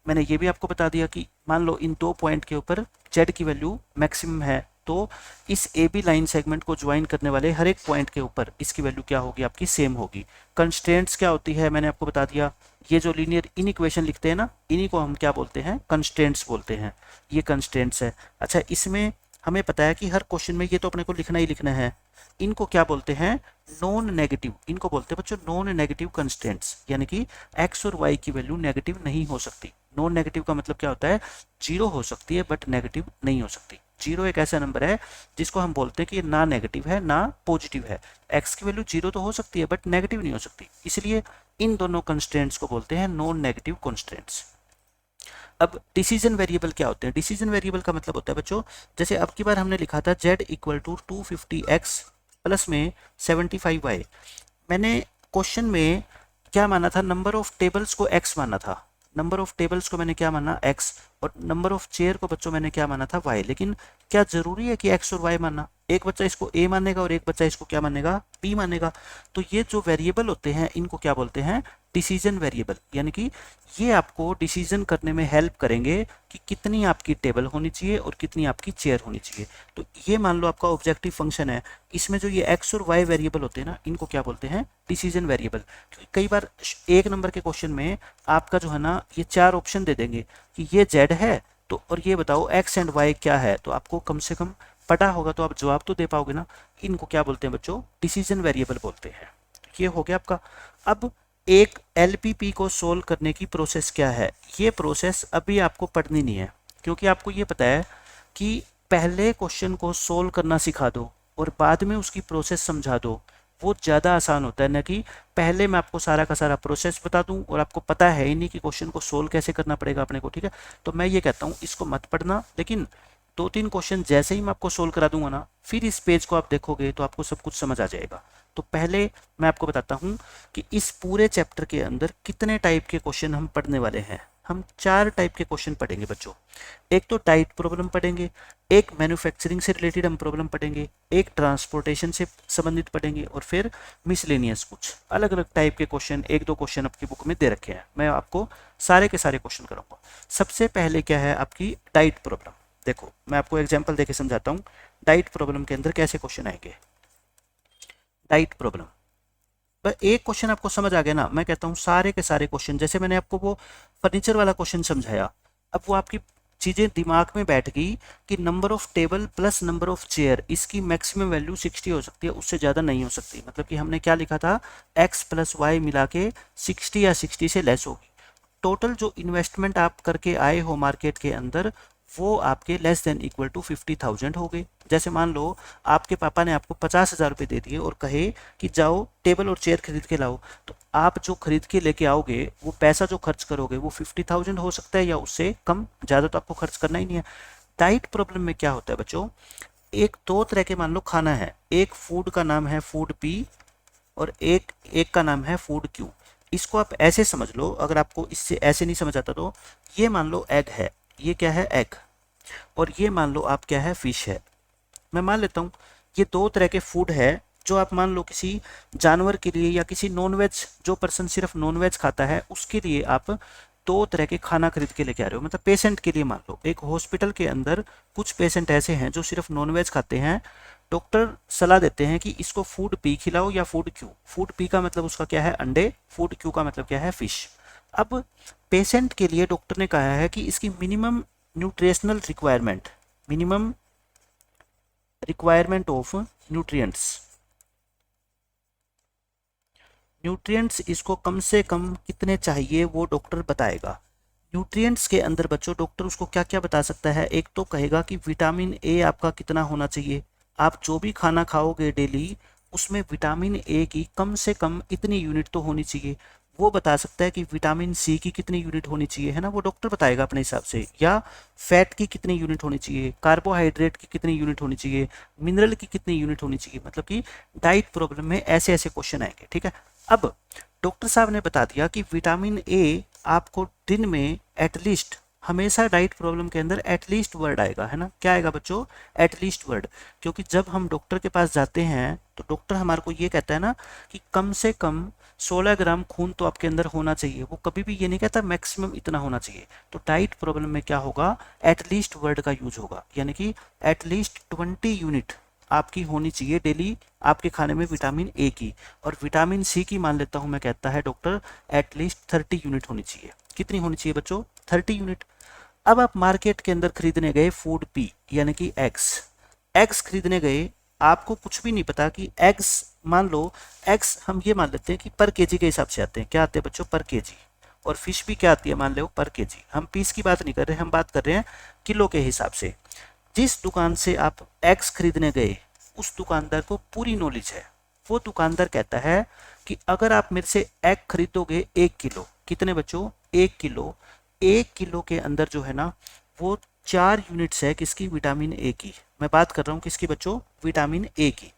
मैंने ये भी आपको बता दिया कि मान लो इन दो पॉइंट के ऊपर जेड की वैल्यू मैक्सिमम है, तो इस ए बी लाइन सेगमेंट को ज्वाइन करने वाले हर एक पॉइंट के ऊपर इसकी वैल्यू क्या होगी, आपकी सेम होगी। कंस्ट्रेंट्स क्या होती है मैंने आपको बता दिया, ये जो लीनियर इन इक्वेशन लिखते हैं ना, इन्हीं को हम क्या बोलते हैं, कंस्ट्रेंट्स बोलते हैं, ये कंस्ट्रेंट्स है। अच्छा, इसमें हमें पता है कि हर क्वेश्चन में ये तो अपने को लिखना ही लिखना है, इनको क्या बोलते हैं, नॉन नेगेटिव, इनको बोलते हैं बच्चों नॉन नेगेटिव कंस्ट्रेंट्स, यानी कि एक्स और वाई की वैल्यू नेगेटिव नहीं हो सकती। नॉन नेगेटिव का मतलब क्या होता है, जीरो हो सकती है बट नेगेटिव नहीं हो सकती। जीरो एक ऐसा नंबर है जिसको हम बोलते हैं कि ना नेगेटिव है ना पॉजिटिव है। एक्स की वैल्यू जीरो तो हो सकती है बट नेगेटिव नहीं हो सकती, इसलिए इन दोनों कंस्ट्रेंट्स को बोलते हैं नॉन नेगेटिव कंस्ट्रेंट्स। अब डिसीजन वेरिएबल क्या होते हैं, डिसीजन वेरिएबल का मतलब होता है बच्चों, जैसे अब की बार हमने लिखा था z equal to 250x plus में 75y, मैंने क्वेश्चन में क्या माना था, नंबर ऑफ टेबल्स को x माना था, नंबर ऑफ टेबल्स को मैंने क्या माना x, और नंबर ऑफ चेयर को बच्चों मैंने क्या माना था y। लेकिन क्या जरूरी है कि x और y मानना, एक बच्चा इसको a मानेगा और एक बच्चा इसको क्या मानेगा, b मानेगा। तो ये जो वेरिएबल होते हैं इनको क्या बोलते हैं, डिसीजन वेरिएबल, यानी कि ये आपको डिसीजन करने में हेल्प करेंगे कि कितनी आपकी टेबल होनी चाहिए और कितनी आपकी चेयर होनी चाहिए। तो ये मान लो आपका ऑब्जेक्टिव फंक्शन है, इसमें जो ये एक्स और वाई वेरिएबल होते हैं ना, इनको क्या बोलते हैं, डिसीजन वेरिएबल। क्योंकि कई बार एक नंबर के क्वेश्चन में आपका जो है ना, ये चार ऑप्शन दे देंगे कि ये जेड है तो और ये बताओ एक्स एंड वाई क्या है, तो आपको कम से कम पता होगा तो आप जवाब तो दे पाओगे ना। इनको क्या बोलते हैं बच्चों, डिसीजन वेरिएबल बोलते हैं। ये हो गया आपका। अब एक एलपीपी को सोल्व करने की प्रोसेस क्या है, ये प्रोसेस अभी आपको पढ़नी नहीं है, क्योंकि आपको ये पता है कि पहले क्वेश्चन को सोल्व करना सिखा दो और बाद में उसकी प्रोसेस समझा दो, वो ज़्यादा आसान होता है ना कि पहले मैं आपको सारा का सारा प्रोसेस बता दूं और आपको पता है ही नहीं कि क्वेश्चन को सोल्व कैसे करना पड़ेगा अपने को। ठीक है, तो मैं ये कहता हूँ इसको मत पढ़ना, लेकिन 2-3 क्वेश्चन जैसे ही मैं आपको सोल्व करा दूंगा ना, फिर इस पेज को आप देखोगे तो आपको सब कुछ समझ आ जाएगा। तो पहले मैं आपको बताता हूँ कि इस पूरे चैप्टर के अंदर कितने टाइप के क्वेश्चन हम पढ़ने वाले हैं। हम 4 टाइप के क्वेश्चन पढ़ेंगे बच्चों। एक तो डाइट प्रॉब्लम पढ़ेंगे, एक मैन्युफैक्चरिंग से रिलेटेड हम प्रॉब्लम पढ़ेंगे, एक ट्रांसपोर्टेशन से संबंधित पढ़ेंगे, और फिर मिसलेनियस कुछ अलग अलग टाइप के क्वेश्चन, एक दो क्वेश्चन आपकी बुक में दे रखे हैं, मैं आपको सारे के सारे क्वेश्चन कराऊंगा। सबसे पहले क्या है आपकी डाइट प्रॉब्लम। देखो मैं आपको एग्जाम्पल देके समझाता हूँ डाइट प्रॉब्लम के अंदर कैसे क्वेश्चन आएंगे। डाइट प्रॉब्लम, पर एक क्वेश्चन आपको समझ आ गया ना, मैं कहता हूँ सारे के सारे क्वेश्चन, जैसे मैंने आपको वो फर्नीचर वाला क्वेश्चन समझाया, अब वो आपकी चीजें दिमाग में बैठ गई कि number of table plus number of chair, इसकी मैक्सिमम वैल्यू 60 हो सकती है, उससे ज्यादा नहीं हो सकती। मतलब कि हमने क्या लिखा था, x प्लस वाई मिला के 60 या 60 से लेस होगी। टोटल जो इन्वेस्टमेंट आप करके आए हो मार्केट के अंदर, वो आपके लेस देन इक्वल टू 50,000 हो गए। जैसे मान लो आपके पापा ने आपको 50,000 रुपये दे दिए और कहे कि जाओ टेबल और चेयर खरीद के लाओ, तो आप जो खरीद के लेके आओगे, वो पैसा जो खर्च करोगे वो 50,000 हो सकता है या उससे कम, ज़्यादा तो आपको खर्च करना ही नहीं है। डाइट प्रॉब्लम में क्या होता है बच्चों, एक दो तरह के मान लो खाना है, एक फूड का नाम है फूड पी और एक एक का नाम है फूड क्यू। इसको आप ऐसे समझ लो, अगर आपको इससे ऐसे नहीं समझ आता तो ये मान लो एग है, ये क्या है एग, और ये मान लो आप क्या है फिश है। मैं मान लेता हूँ ये दो तरह के फूड है जो आप मान लो किसी जानवर के लिए या किसी नॉनवेज, जो पर्सन सिर्फ नॉनवेज खाता है उसके लिए आप दो तरह के खाना खरीद के लेके आ रहे हो। मतलब पेशेंट के लिए, मान लो एक हॉस्पिटल के अंदर कुछ पेशेंट ऐसे हैं जो सिर्फ नॉनवेज खाते हैं, डॉक्टर सलाह देते हैं कि इसको फूड पी खिलाओ या फूड क्यू। फूड पी का मतलब उसका क्या है अंडे, फूड क्यू का मतलब क्या है फिश। अब पेशेंट के लिए डॉक्टर ने कहा है कि इसकी minimum nutritional requirement, minimum requirement of nutrients, nutrients इसको कम से कम कितने चाहिए वो डॉक्टर बताएगा। न्यूट्रिएंट्स के अंदर बच्चों डॉक्टर उसको क्या क्या बता सकता है, एक तो कहेगा कि विटामिन ए आपका कितना होना चाहिए। आप जो भी खाना खाओगे डेली, उसमें विटामिन ए की कम से कम इतनी यूनिट तो होनी चाहिए। वो बता सकता है कि विटामिन सी की कितनी यूनिट होनी चाहिए, है ना, वो डॉक्टर बताएगा अपने हिसाब से। या फैट की कितनी यूनिट होनी चाहिए, कार्बोहाइड्रेट की कितनी यूनिट होनी चाहिए, मिनरल की कितनी यूनिट होनी चाहिए। मतलब कि डाइट प्रॉब्लम में ऐसे ऐसे क्वेश्चन आएंगे, ठीक है। अब डॉक्टर साहब ने बता दिया कि विटामिन ए आपको दिन में एटलीस्ट, हमेशा डाइट प्रॉब्लम के अंदर एटलीस्ट वर्ड आएगा, है ना, क्या आएगा बच्चों, एटलीस्ट वर्ड। क्योंकि जब हम डॉक्टर के पास जाते हैं तो डॉक्टर हमारे को ये कहता है ना कि कम से कम 16 ग्राम खून तो आपके अंदर होना चाहिए, वो कभी भी ये नहीं कहता मैक्सिमम इतना होना चाहिए। तो डाइट प्रॉब्लम में क्या होगा, एटलीस्ट वर्ड का यूज होगा, यानी कि एटलीस्ट 20 यूनिट आपकी होनी चाहिए डेली आपके खाने में विटामिन ए की। और विटामिन सी की मान लेता हूं मैं, कहता है डॉक्टर एटलीस्ट 30 यूनिट होनी चाहिए। कितनी होनी चाहिए बच्चों, 30 यूनिट। अब आप मार्केट के अंदर खरीदने गए फूड पी यानी कि एग्स, एग्स खरीदने गए, आपको कुछ भी नहीं पता कि एग्स, मान लो एग्स हम ये मान लेते हैं कि पर केजी के हिसाब से आते हैं, क्या आते हैं बच्चों, पर केजी। और फिश भी क्या आती है, मान लो पर केजी। हम पीस की बात नहीं कर रहे, हम बात कर रहे हैं किलो के हिसाब से। जिस दुकान से आप एग्स खरीदने गए, उस दुकानदार को पूरी नॉलेज है। वो दुकानदार कहता है कि अगर आप मेरे से एग खरीदोगे 1 किलो, कितने बच्चों, 1 किलो, 1 किलो के अंदर जो है ना वो 4 यूनिट्स है किसकी, विटामिन ए की। मैं बात कर रहा हूँ किसकी बच्चों, विटामिन ए की।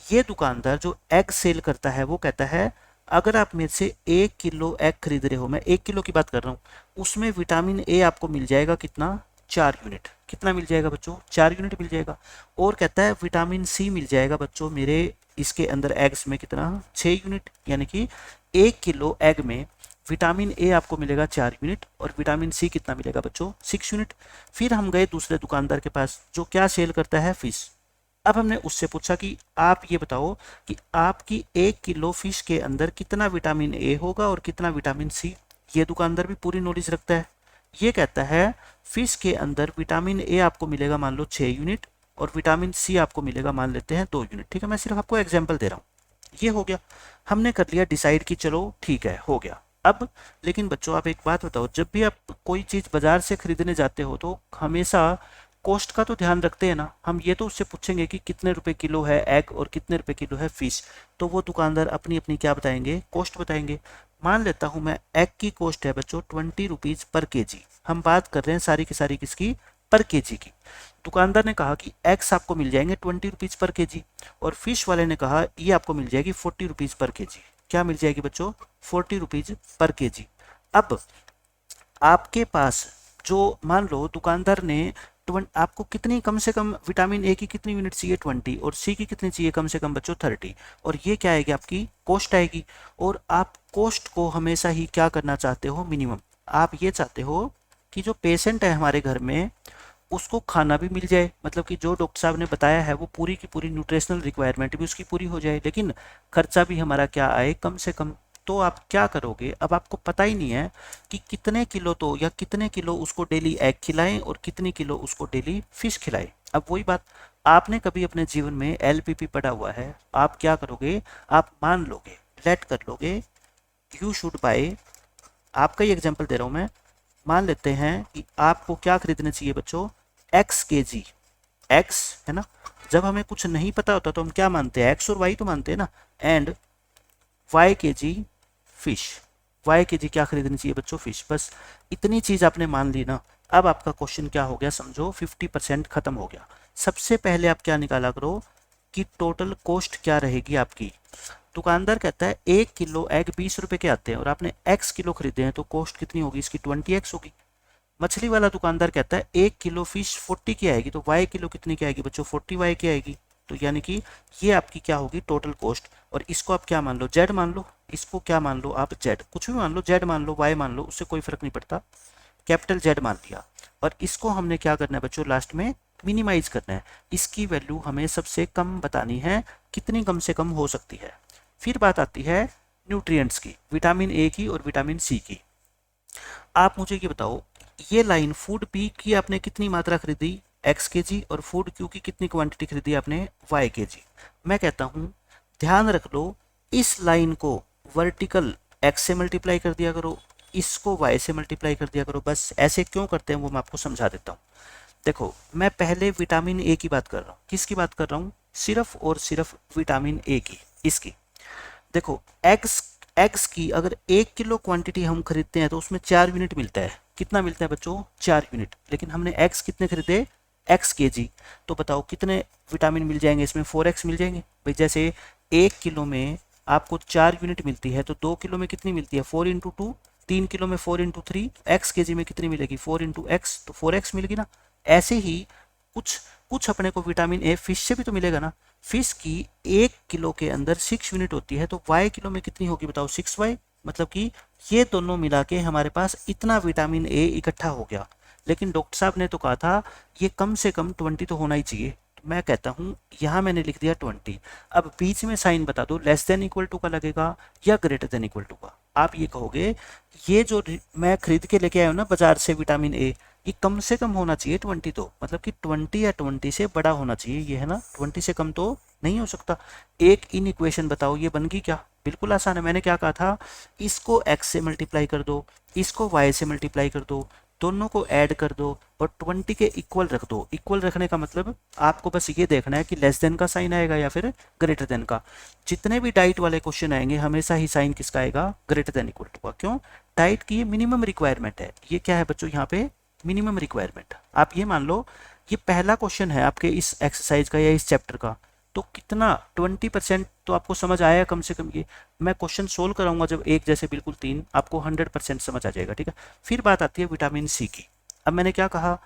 ये दुकानदार जो एग सेल करता है वो कहता है अगर आप मेरे से 1 किलो एग खरीद रहे हो, मैं 1 किलो की बात कर रहा हूँ, उसमें विटामिन ए आपको मिल जाएगा कितना, 4 यूनिट। कितना मिल जाएगा बच्चों, 4 यूनिट मिल जाएगा। और कहता है विटामिन सी मिल जाएगा बच्चों मेरे इसके अंदर एग्स में कितना, 6 यूनिट। यानी कि 1 किलो एग में विटामिन ए आपको मिलेगा 4 यूनिट और विटामिन सी कितना मिलेगा बच्चों, 6 यूनिट। फिर हम गए दूसरे दुकानदार के पास जो क्या सेल करता है, फिश। अब हमने उससे पूछा कि आप ये बताओ कि आपकी 1 किलो फिश के अंदर कितना विटामिन ए होगा और कितना विटामिन सी। ये दुकानदार भी पूरी नॉलेज रखता है। ये कहता है फिश के अंदर विटामिन ए आपको मिलेगा मान लो 6 यूनिट और विटामिन सी आपको मिलेगा मान लेते हैं 2 यूनिट। ठीक है, मैं सिर्फ आपको एग्जाम्पल दे रहा हूँ। ये हो गया, हमने कर लिया डिसाइड कि चलो ठीक है, हो गया। अब लेकिन बच्चों आप एक बात बताओ, जब भी आप कोई चीज़ बाजार से खरीदने जाते हो तो हमेशा कॉस्ट का तो ध्यान रखते हैं ना। हम ये तो उससे पूछेंगे कि कितने रुपए किलो है एग और कितने रुपए किलो है फिश, तो वो दुकानदार अपनी अपनी क्या बताएंगे, कॉस्ट बताएंगे। मान लेता हूं मैं एग की कॉस्ट है बच्चों 20 रुपीज पर केजी। हम बात कर रहे हैं सारी की सारी किसकी, पर केजी की। दुकानदार ने कहा कि एग्स आपको मिल जाएंगे 20 रुपीज पर केजी और फिश वाले ने कहा ये आपको मिल जाएगी 40 रुपीज पर केजी। क्या मिल जाएगी बच्चों, 40 रुपीज पर केजी। अब आपके पास जो मान लो दुकानदार ने आपको कितनी कम से कम विटामिन ए की कितनी यूनिट चाहिए 20 और सी की कितनी चाहिए कम से कम बच्चों 30 और ये क्या आएगी आपकी कॉस्ट आएगी। और आप कॉस्ट को हमेशा ही क्या करना चाहते हो मिनिमम। आप ये चाहते हो कि जो पेशेंट है हमारे घर में उसको खाना भी मिल जाए, मतलब कि जो डॉक्टर साहब ने बताया है वो पूरी की पूरी न्यूट्रिशनल रिक्वायरमेंट भी उसकी पूरी हो जाए, लेकिन खर्चा भी हमारा क्या आए कम से कम। तो आप क्या करोगे, अब आपको पता ही नहीं है कि कितने किलो तो या कितने किलो उसको डेली एग खिलाएं और कितनी किलो उसको डेली फिश खिलाएं। अब वही बात, आपने कभी अपने जीवन में एलपीपी पढ़ा हुआ है, आप क्या करोगे, आप मान लोगे, लेट कर लोगे, यू शुड बाय, आपका ही एग्जाम्पल दे रहा हूं मैं, मान लेते हैं कि आपको क्या खरीदना चाहिए बच्चों, एक्स के जी, एक्स है ना। जब हमें कुछ नहीं पता होता तो हम क्या मानते हैं, एक्स और वाई तो मानते हैं ना, and Y K ji fish, Y K जी क्या खरीदनी चाहिए बच्चों, फिश। बस इतनी चीज आपने मान ली ना। अब आपका क्वेश्चन क्या हो गया समझो, 50% खत्म हो गया। सबसे पहले आप क्या निकाला करो कि टोटल कॉस्ट क्या रहेगी आपकी। दुकानदार कहता है 1 किलो एग 20 रुपए के आते हैं और आपने एक्स किलो खरीदे हैं तो कॉस्ट कितनी होगी इसकी, 20x होगी। मछली वाला दुकानदार कहता है 1 किलो फिश 40 की आएगी तो वाई किलो कितनी की आएगी बच्चों, 40y की आएगी। तो यानी कि ये आपकी क्या होगी टोटल कॉस्ट। और इसको आप क्या मान लो, जेड मान लो, इसको क्या मान लो आप, जेड, कुछ भी मान लो, जेड मान लो, वाई मान लो, उससे कोई फर्क नहीं पड़ता, कैपिटल जेड मान लिया। और इसको हमने क्या करना है बच्चों, लास्ट में मिनिमाइज करना है। इसकी वैल्यू हमें सबसे कम बतानी है, कितनी कम से कम हो सकती है। फिर बात आती है न्यूट्रिएंट्स की, विटामिन ए की और विटामिन सी की। आप मुझे ये बताओ, ये लाइन फूड पी की आपने कितनी मात्रा खरीदी, एक्स के जी, और फूड क्यू की कितनी क्वांटिटी खरीदी आपने, वाई के जी। मैं कहता हूं ध्यान रख लो, इस लाइन को वर्टिकल एक्स से मल्टीप्लाई कर दिया करो, इसको वाई से मल्टीप्लाई कर दिया करो। बस ऐसे क्यों करते हैं वो मैं आपको समझा देता हूँ। देखो मैं पहले विटामिन ए की बात कर रहा हूँ, किसकी बात कर रहा हूँ, सिर्फ और सिर्फ विटामिन ए की, इसकी। देखो एग्स, एग्स की अगर 1 किलो क्वांटिटी हम खरीदते हैं तो उसमें 4 यूनिट मिलता है। कितना मिलता है बच्चों, 4 यूनिट। लेकिन हमने एग्स कितने खरीदे, एक्स के जी। तो बताओ कितने विटामिन मिल जाएंगे इसमें, 4x मिल जाएंगे भाई। जैसे 1 किलो में आपको 4 यूनिट मिलती है तो 2 किलो में कितनी मिलती है, 4 × 2, 3 किलो में 4 × 3, एक्स के जी में कितनी मिलेगी, 4 × x, तो 4x मिलेगी ना। ऐसे ही कुछ कुछ अपने को विटामिन ए फिश से भी तो मिलेगा ना। फिश की 1 किलो के अंदर 6 यूनिट होती है तो वाई किलो में कितनी होगी बताओ, 6y। मतलब कि ये दोनों मिला के हमारे पास इतना विटामिन ए इकट्ठा हो गया। लेकिन डॉक्टर साहब ने तो कहा था ये कम से कम 20 तो होना ही चाहिए। तो मैं कहता हूँ यहाँ मैंने लिख दिया 20। अब बीच में साइन बता दो, लेस देन इक्वल टू का लगेगा या ग्रेटर देन इक्वल टू का। आप ये कहोगे ये जो मैं खरीद के लेके आया हूँ ना बाजार से विटामिन ए, ये कम से कम होना चाहिए 20, तो मतलब कि 20 या 20 से बड़ा होना चाहिए ये, है ना। 20 से कम तो नहीं हो सकता। एक इन इक्वेशन बताओ ये बन गई क्या, बिल्कुल आसान है। मैंने क्या कहा था, इसको x से मल्टीप्लाई कर दो, इसको y से मल्टीप्लाई कर दो, दोनों को ऐड कर दो और 20 के इक्वल रख दो। इक्वल रखने का मतलब आपको बस ये देखना है कि लेस देन का साइन आएगा या फिर ग्रेटर देन का। जितने भी डाइट वाले क्वेश्चन आएंगे हमेशा ही साइन किसका आएगा, ग्रेटर देन इक्वल टू का। क्यों, डाइट की ये मिनिमम रिक्वायरमेंट है। ये क्या है बच्चों यहाँ पे, मिनिमम रिक्वायरमेंट। आप ये मान लो ये पहला क्वेश्चन है आपके इस एक्सरसाइज का या इस चैप्टर का, तो कितना 20% तो आपको समझ आया कम से कम। ये मैं क्वेश्चन सोल्व कराऊंगा जब एक जैसे बिल्कुल 3, आपको 100% समझ आ जाएगा, ठीक है। फिर बात आती है विटामिन सी की। अब मैंने क्या कहा,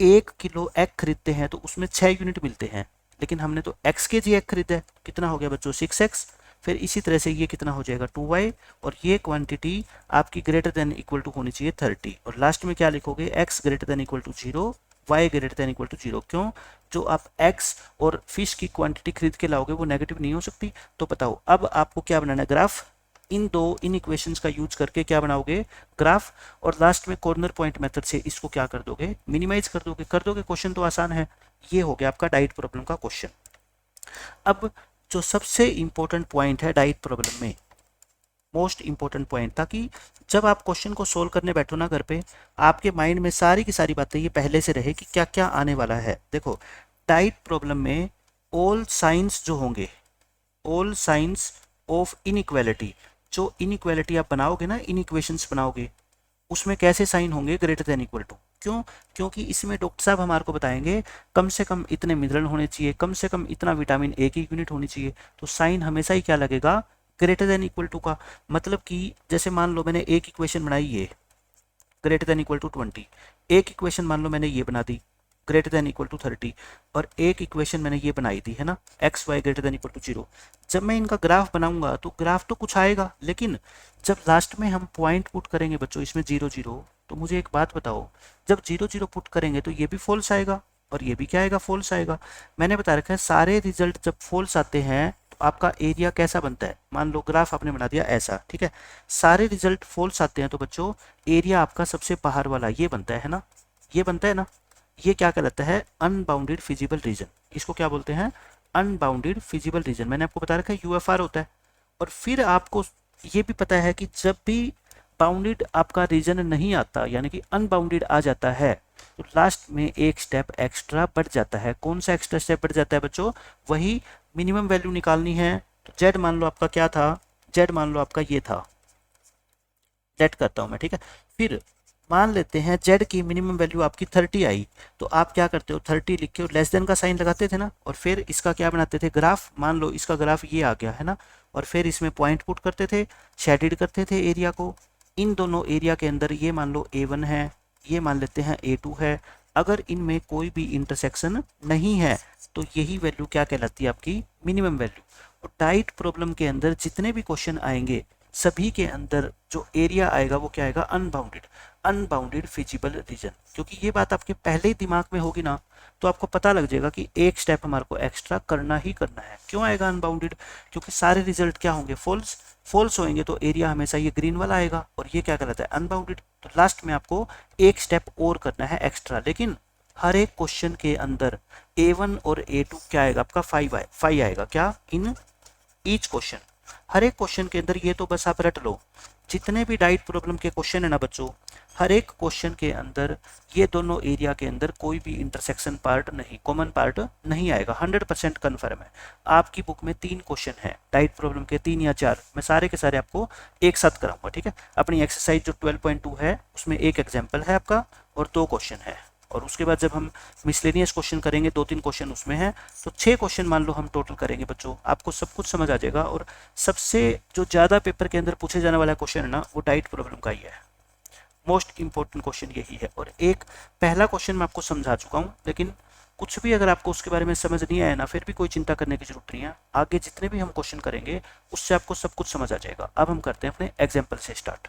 1 किलो एग खरीदते हैं तो उसमें 6 यूनिट मिलते हैं, लेकिन हमने तो एक्स के जी एग खरीदा है, कितना हो गया बच्चों, 6x। फिर इसी तरह से ये कितना हो जाएगा, 2y, और ये क्वांटिटी आपकी ग्रेटर देन इक्वल टू होनी चाहिए 30। और लास्ट में क्या लिखोगे, x greater than equal to 0, y greater than equal to 0। क्यों, जो आप x और फिश की क्वांटिटी खरीद के लाओगे वो नेगेटिव नहीं हो सकती। तो बताओ अब आपको क्या बनाना है, ग्राफ। इन इक्वेशंस का यूज करके क्या बनाओगे, ग्राफ। और लास्ट में कॉर्नर पॉइंट मेथड से इसको क्या कर दोगे, मिनिमाइज कर दोगे। क्वेश्चन तो आसान है। ये हो गया आपका डाइट प्रॉब्लम का क्वेश्चन। अब जो सबसे इंपॉर्टेंट पॉइंट है डाइट प्रॉब्लम में, मोस्ट इंपॉर्टेंट पॉइंट, ताकि जब आप क्वेश्चन को सोल्व करने बैठो ना घर पे, आपके माइंड में सारी की सारी बातें ये पहले से रहे कि क्या क्या आने वाला है। देखो डाइट प्रॉब्लम में ऑल साइंस जो होंगे, ऑल साइंस ऑफ इनइक्वालिटी, जो इनइक्वालिटी आप बनाओगे ना, इन इक्वेशंस बनाओगे, उसमें कैसे साइन होंगे, ग्रेटर देन इक्वल टू। क्यों, क्योंकि इसमें डॉक्टर साहब हमारे को बताएंगे कम से कम इतने मिनरल होने चाहिए, कम से कम इतना विटामिन ए की यूनिट होनी चाहिए। तो साइन हमेशा ही क्या लगेगा, ग्रेटर देन इक्वल टू का। मतलब कि जैसे मान लो मैंने एक इक्वेशन बनाई, ग्रेटर देन इक्वल टू 20। एक इक्वेशन मान लो मैंने ये बना the greater than equal to 30, और एक इक्वेशन मैंने ये बनाई थी है ना x y greater than equal to 0। जब मैं इनका ग्राफ बनाऊंगा तो ग्राफ तो कुछ आएगा, लेकिन जब लास्ट में हम पॉइंट पुट करेंगे बच्चों इसमें 0 0, तो मुझे एक बात बताओ, जब 0 0 पुट करेंगे तो ये भी फॉल्स आएगा और ये भी क्या आएगा, फॉल्स आएगा। मैंने बता रखा है सारे रिजल्ट जब फॉल्स आते हैं तो आपका एरिया कैसा बनता है। मान लो ग्राफ आपने बना दिया ऐसा, ठीक है, सारे रिजल्ट फॉल्स आते हैं तो बच्चों एरिया आपका सबसे बाहर वाला ये बनता है ना, ये बनता है ना। ये क्या कहलाता है, अनबाउंडेड फिजिबल रीजन। इसको क्या बोलते हैं, अनबाउंडेड फिजिबल रीजन। मैंने आपको बता रखा है यूएफआर होता है। और फिर आपको ये भी पता है कि जब भी बाउंडेड आपका रीजन नहीं आता यानी कि अनबाउंडेड आ जाता है तो लास्ट में एक स्टेप एक्स्ट्रा बढ़ जाता है। कौन सा एक्स्ट्रा स्टेप बढ़ जाता है बच्चों, वही मिनिमम वैल्यू निकालनी है। तो जेड मान लो आपका क्या था, जेड मान लो आपका ये था, जेड करता हूं मैं, ठीक है। फिर मान लेते हैं जेड की मिनिमम वैल्यू आपकी 30 आई, तो आप क्या करते हो 30 लिख के और लेस देन का साइन लगाते थे ना, और फिर इसका क्या बनाते थे ग्राफ। मान लो इसका ग्राफ ये आ गया है ना, और फिर इसमें पॉइंट पुट करते थे, शेडेड करते थे एरिया को। इन दोनों एरिया के अंदर ये मान लो A1 है, ये मान लेते हैं A2 है। अगर इनमें कोई भी इंटरसेक्शन नहीं है तो यही वैल्यू क्या कहलाती है, आपकी मिनिमम वैल्यू। और डाइट प्रॉब्लम के अंदर जितने भी क्वेश्चन आएंगे सभी के अंदर जो एरिया आएगा वो क्या आएगा, अनबाउंडेड, अनबाउंडेड फिजिबल रीजन। क्योंकि ये बात आपके पहले ही दिमाग में होगी ना, तो आपको पता लग जाएगा कि एक स्टेप हमारे को एक्स्ट्रा करना ही करना है। क्यों आएगा अनबाउंडेड, क्योंकि सारे रिजल्ट क्या होंगे, फॉल्स। फॉल्स होंगे तो एरिया हमेशा ये ग्रीन वाला आएगा, और ये क्या कहलाता है, अनबाउंडेड। तो लास्ट में आपको एक स्टेप और करना है एक्स्ट्रा। लेकिन हर एक क्वेश्चन के अंदर A1 और A2 क्या आएगा, आपका 5 आएगा, क्या, इन ईच क्वेश्चन। हर एक क्वेश्चन के अंदर, ये तो बस आप रट लो, जितने भी डाइट प्रॉब्लम के क्वेश्चन है ना बच्चों, हर एक क्वेश्चन के अंदर ये दोनों एरिया के अंदर कोई भी इंटरसेक्शन पार्ट नहीं, कॉमन पार्ट नहीं आएगा। 100% कन्फर्म है। आपकी बुक में 3 क्वेश्चन है डाइट प्रॉब्लम के, 3 या 4, मैं सारे के सारे आपको एक साथ कराऊंगा, ठीक है। अपनी एक्सरसाइज जो 12.2 है उसमें एक एग्जाम्पल है आपका और 2 क्वेश्चन है, और उसके बाद जब हम मिसलेनियस क्वेश्चन करेंगे 2-3 क्वेश्चन उसमें है, तो 6 क्वेश्चन मान लो हम टोटल करेंगे बच्चों। आपको सब कुछ समझ आ जाएगा। और सबसे जो ज़्यादा पेपर के अंदर पूछे जाने वाला क्वेश्चन है ना, वो डाइट प्रॉब्लम का ही है। मोस्ट इंपॉर्टेंट क्वेश्चन यही है। और एक पहला क्वेश्चन मैं आपको समझा चुका हूँ, लेकिन कुछ भी अगर आपको उसके बारे में समझ नहीं आया ना, फिर भी कोई चिंता करने की जरूरत नहीं है। आगे जितने भी हम क्वेश्चन करेंगे उससे आपको सब कुछ समझ आ जाएगा। अब हम करते हैं अपने एग्जाम्पल से स्टार्ट।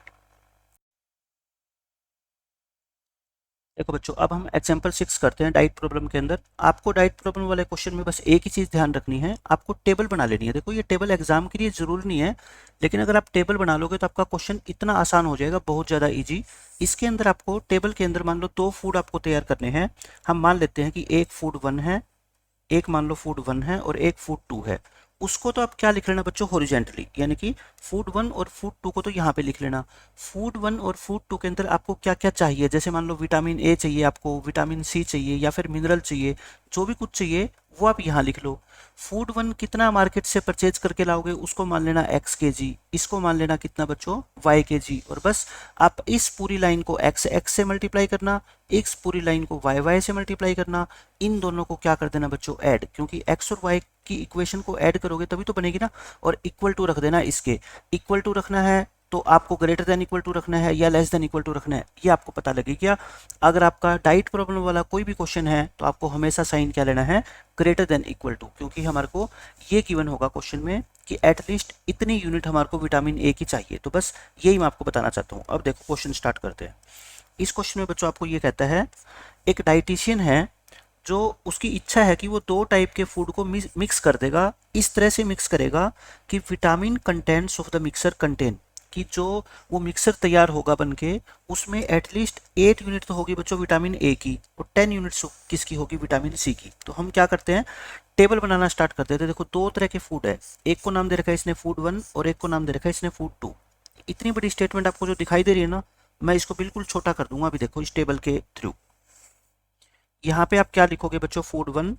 देखो बच्चों, अब हम एग्जाम्पल 6 करते हैं डाइट प्रॉब्लम के अंदर। आपको डाइट प्रॉब्लम वाले क्वेश्चन में बस एक ही चीज़ ध्यान रखनी है, आपको टेबल बना लेनी है। देखो ये टेबल एग्जाम के लिए जरूरी नहीं है, लेकिन अगर आप टेबल बना लोगे तो आपका क्वेश्चन इतना आसान हो जाएगा, बहुत ज़्यादा ईजी। इसके अंदर आपको टेबल के अंदर मान लो 2 फूड आपको तैयार करने हैं। हम मान लेते हैं कि एक फूड 1 है, एक मान लो फूड 1 है और एक फूड 2 है। उसको तो आप क्या लिख लेना बच्चों, हॉरिजेंटली, यानी कि फूड 1 और फूड 2 को तो यहाँ पे लिख लेना। फूड 1 और फूड 2 के अंदर आपको क्या क्या चाहिए, जैसे मान लो विटामिन ए चाहिए, आपको विटामिन सी चाहिए, या फिर मिनरल चाहिए, जो भी कुछ चाहिए वो आप यहाँ लिख लो। फूड 1 कितना मार्केट से परचेज करके लाओगे, उसको मान लेना x kg, इसको मान लेना कितना बच्चों, y kg। और बस आप इस पूरी लाइन को x से मल्टीप्लाई करना, इस पूरी लाइन को y से मल्टीप्लाई करना। इन दोनों को क्या कर देना बच्चों, ऐड, क्योंकि x और y की इक्वेशन को ऐड करोगे तभी तो बनेगी ना। और इक्वल टू रख देना, इसके इक्वल टू रखना है तो आपको ग्रेटर देन इक्वल टू रखना है या लेस देन इक्वल टू रखना है, ये आपको पता लगे क्या। अगर आपका डाइट प्रॉब्लम वाला कोई भी क्वेश्चन है तो आपको हमेशा साइन क्या लेना है, ग्रेटर देन इक्वल टू, क्योंकि हमारे को ये गिवन होगा क्वेश्चन में कि एटलीस्ट इतनी यूनिट हमारे को विटामिन ए की चाहिए। तो बस यही मैं आपको बताना चाहता हूँ। अब देखो क्वेश्चन स्टार्ट करते हैं। इस क्वेश्चन में बच्चों आपको ये कहता है, एक डाइटिशियन है जो उसकी इच्छा है कि वो 2 टाइप के फूड को मिक्स कर देगा। इस तरह से मिक्स करेगा कि vitamin contents of the mixer contain, कि जो वो मिक्सर तैयार होगा बनके उसमें एटलीस्ट 8 यूनिट तो होगी बच्चों विटामिन ए की, और 10 यूनिट्स किसकी होगी, विटामिन सी की। तो हम क्या करते हैं, टेबल बनाना स्टार्ट करते हैं। देखो 2 तरह के फूड है, एक को नाम दे रखा है इसने फूड 1 और एक को नाम दे रखा है इसने फूड 2। इतनी बड़ी स्टेटमेंट आपको जो दिखाई दे रही है ना, मैं इसको बिल्कुल छोटा कर दूंगा अभी। देखो इस टेबल के थ्रू यहाँ पे आप क्या लिखोगे बच्चों, फूड 1,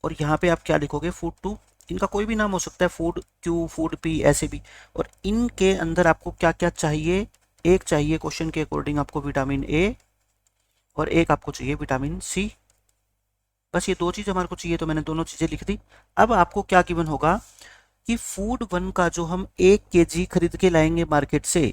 और यहाँ पे आप क्या लिखोगे, फूड 2। इनका कोई भी नाम हो सकता है, फूड क्यू, फूड पी, ऐसे भी। और इनके अंदर आपको क्या क्या चाहिए, एक चाहिए क्वेश्चन के अकॉर्डिंग आपको विटामिन ए, और एक आपको चाहिए विटामिन सी। बस ये 2 चीज़ हमारे को चाहिए, तो मैंने दोनों चीज़ें लिख दी। अब आपको क्या गिवन होगा कि फूड 1 का जो हम 1 kg खरीद के लाएंगे मार्केट से,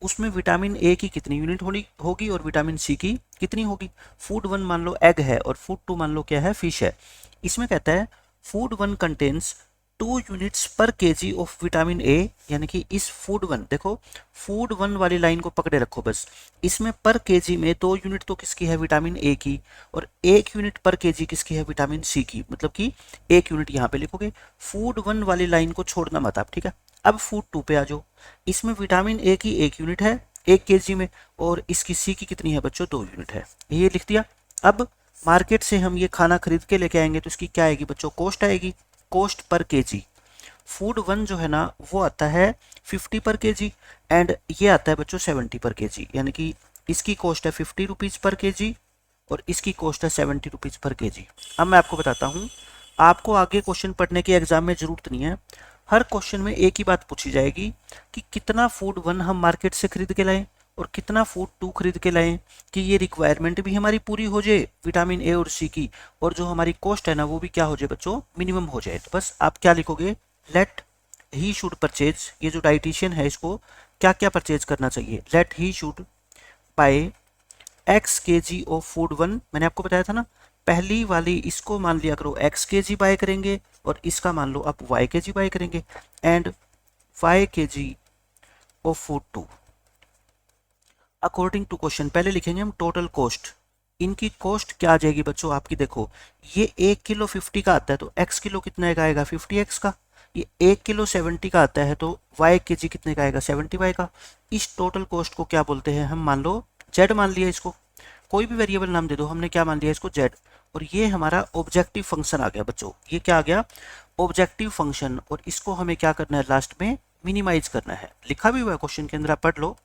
उसमें विटामिन ए की कितनी यूनिट होगी और विटामिन सी की कितनी होगी। फूड वन मान लो एग है और फूड टू मान लो क्या है, फिश है। इसमें कहता है फूड वन कंटेन्स 2 यूनिट्स पर केजी ऑफ विटामिन ए, यानी कि इस फूड वन, देखो फूड वन वाली लाइन को पकड़े रखो बस। इसमें पर केजी में 2 यूनिट तो किसकी है, विटामिन ए की, और 1 यूनिट पर केजी किसकी है, विटामिन सी की। मतलब कि 1 यूनिट यहाँ पे लिखोगे, फूड वन वाली लाइन को छोड़ना मत आप, ठीक है। अब फूड टू पे आ जाओ, इसमें विटामिन ए की 1 यूनिट है 1 केजी में, और इसकी सी की कितनी है बच्चों, 2 यूनिट है। ये लिख दिया। अब मार्केट से हम ये खाना खरीद के लेके आएंगे तो इसकी क्या आएगी बच्चों, कॉस्ट आएगी, cost per KG. Food one जो है ना वो आता है 50 पर केजी एंड ये आता है बच्चों 70 पर केजी, यानी कि इसकी कॉस्ट है 50 रुपीज़ पर केजी और इसकी कॉस्ट है 70 रुपीज़ पर केजी। अब मैं आपको बताता हूँ, आपको आगे क्वेश्चन पढ़ने की एग्जाम में ज़रूरत नहीं है। हर क्वेश्चन में एक ही बात पूछी जाएगी कि कितना फूड वन हम मार्केट से खरीद के लाएं और कितना फूड टू खरीद के लाएं, कि ये रिक्वायरमेंट भी हमारी पूरी हो जाए विटामिन ए और सी की, और जो हमारी कॉस्ट है ना वो भी क्या हो जाए बच्चों, मिनिमम हो जाए। तो बस आप क्या लिखोगे, लेट ही शुड परचेज, ये जो डाइटिशियन है इसको क्या क्या परचेज करना चाहिए, let he should buy x के जी ऑफ फूड वन। मैंने आपको बताया था ना, पहली वाली इसको मान लिया करो एक्स के जी बाय करेंगे और इसका मान लो आप वाई के जी बाय करेंगे, and Y K ji of food two according to question. पहले लिखेंगे हम टोटल कॉस्ट, इनकी कॉस्ट क्या आ जाएगी बच्चों आपकी, देखो ये 1 किलो 50 का आता है तो x किलो कितने का आएगा, 50x का। ये 1 किलो 70 का आता है तो y के जी कितने का आएगा, 70y का। इस टोटल कॉस्ट को क्या बोलते हैं हम, मान लो z मान लिया इसको, कोई भी वेरिएबल नाम दे दो, हमने क्या मान लिया इसको z, और ये हमारा ऑब्जेक्टिव फंक्शन आ गया बच्चों। ये क्या आ गया, ऑब्जेक्टिव फंक्शन, और इसको हमें क्या करना है, लास्ट में मिनिमाइज करना है। लिखा भी हुआ है क्वेश्चन के अंदर, आप पढ़ लो।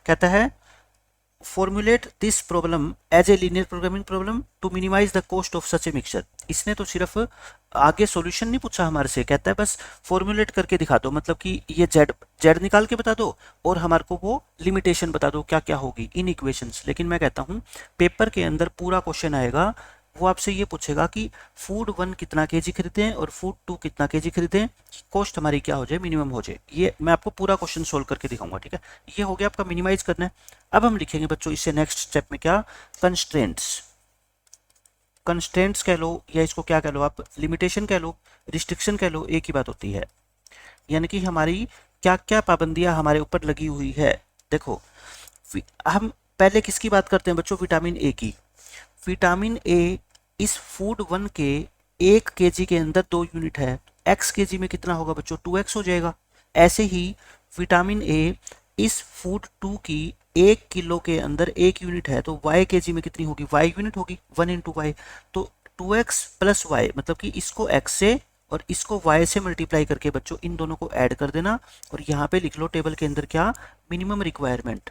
कहता है formulate this problem as a linear programming problem to minimise the cost of such a mixture. इसने तो सिर्फ आगे सॉल्यूशन नहीं पूछा हमारे से, कहता है बस फॉर्मुलेट करके दिखा दो, मतलब कि ये जेड निकाल के बता दो और हमारे को वो लिमिटेशन बता दो क्या क्या होगी इन इक्वेशंस। लेकिन मैं कहता हूँ पेपर के अंदर पूरा क्वेश्चन आएगा, वो आपसे ये पूछेगा कि फूड वन कितना केजी खरीदें और फूड टू कितना केजी खरीदें, कॉस्ट हमारी क्या हो जाए, मिनिमम हो जाए। ये मैं आपको पूरा क्वेश्चन सोल्व करके दिखाऊंगा, ठीक है। ये हो गया आपका मिनिमाइज करना है। अब हम लिखेंगे बच्चों इससे नेक्स्ट स्टेप में क्या, कंस्ट्रेंट्स। कंस्ट्रेंट्स कह लो या इसको क्या कह लो आप, लिमिटेशन कह लो, रिस्ट्रिक्शन कह लो, एक ही बात होती है। यानी कि हमारी क्या क्या पाबंदियां हमारे ऊपर लगी हुई है। देखो हम पहले किसकी बात करते हैं बच्चों, विटामिन ए की। विटामिन ए इस फूड वन के 1 केजी के अंदर 2 यूनिट है, एक्स केजी में कितना होगा बच्चों, 2x हो जाएगा। ऐसे ही विटामिन ए इस फूड टू की 1 किलो के अंदर 1 यूनिट है तो y केजी में कितनी होगी, y यूनिट होगी, 1 इंटू वाई। तो 2x प्लस वाई, मतलब कि इसको x से और इसको y से मल्टीप्लाई करके बच्चों इन दोनों को ऐड कर देना, और यहाँ पे लिख लो टेबल के अंदर क्या, मिनिमम रिक्वायरमेंट।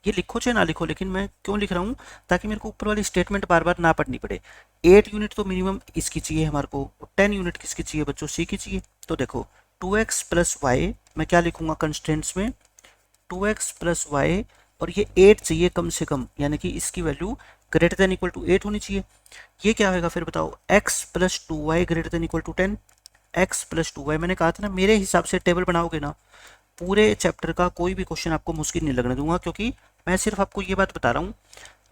ये लिखो चाहे ना लिखो, लेकिन मैं क्यों लिख रहा हूँ, ताकि मेरे को ऊपर वाली स्टेटमेंट बार बार ना पढ़नी पड़े। 8 यूनिट तो मिनिमम इसकी चाहिए हमारे को, 10 यूनिट किसकी चाहिए बच्चों, सी की चाहिए। तो देखो 2x प्लस वाई, मैं क्या लिखूंगा कंस्टेंट्स में, 2x प्लस वाई, और ये 8 चाहिए कम से कम, यानी कि इसकी value greater than equal to 8 होनी चाहिए। ये क्या होगा फिर बताओ, x plus 2y greater than equal to 10, x plus 2y। मैंने कहा था ना मेरे हिसाब से टेबल बनाओगे ना, पूरे चैप्टर का कोई भी क्वेश्चन आपको मुश्किल नहीं लगने दूंगा, क्योंकि मैं सिर्फ आपको ये बात बता रहा हूँ।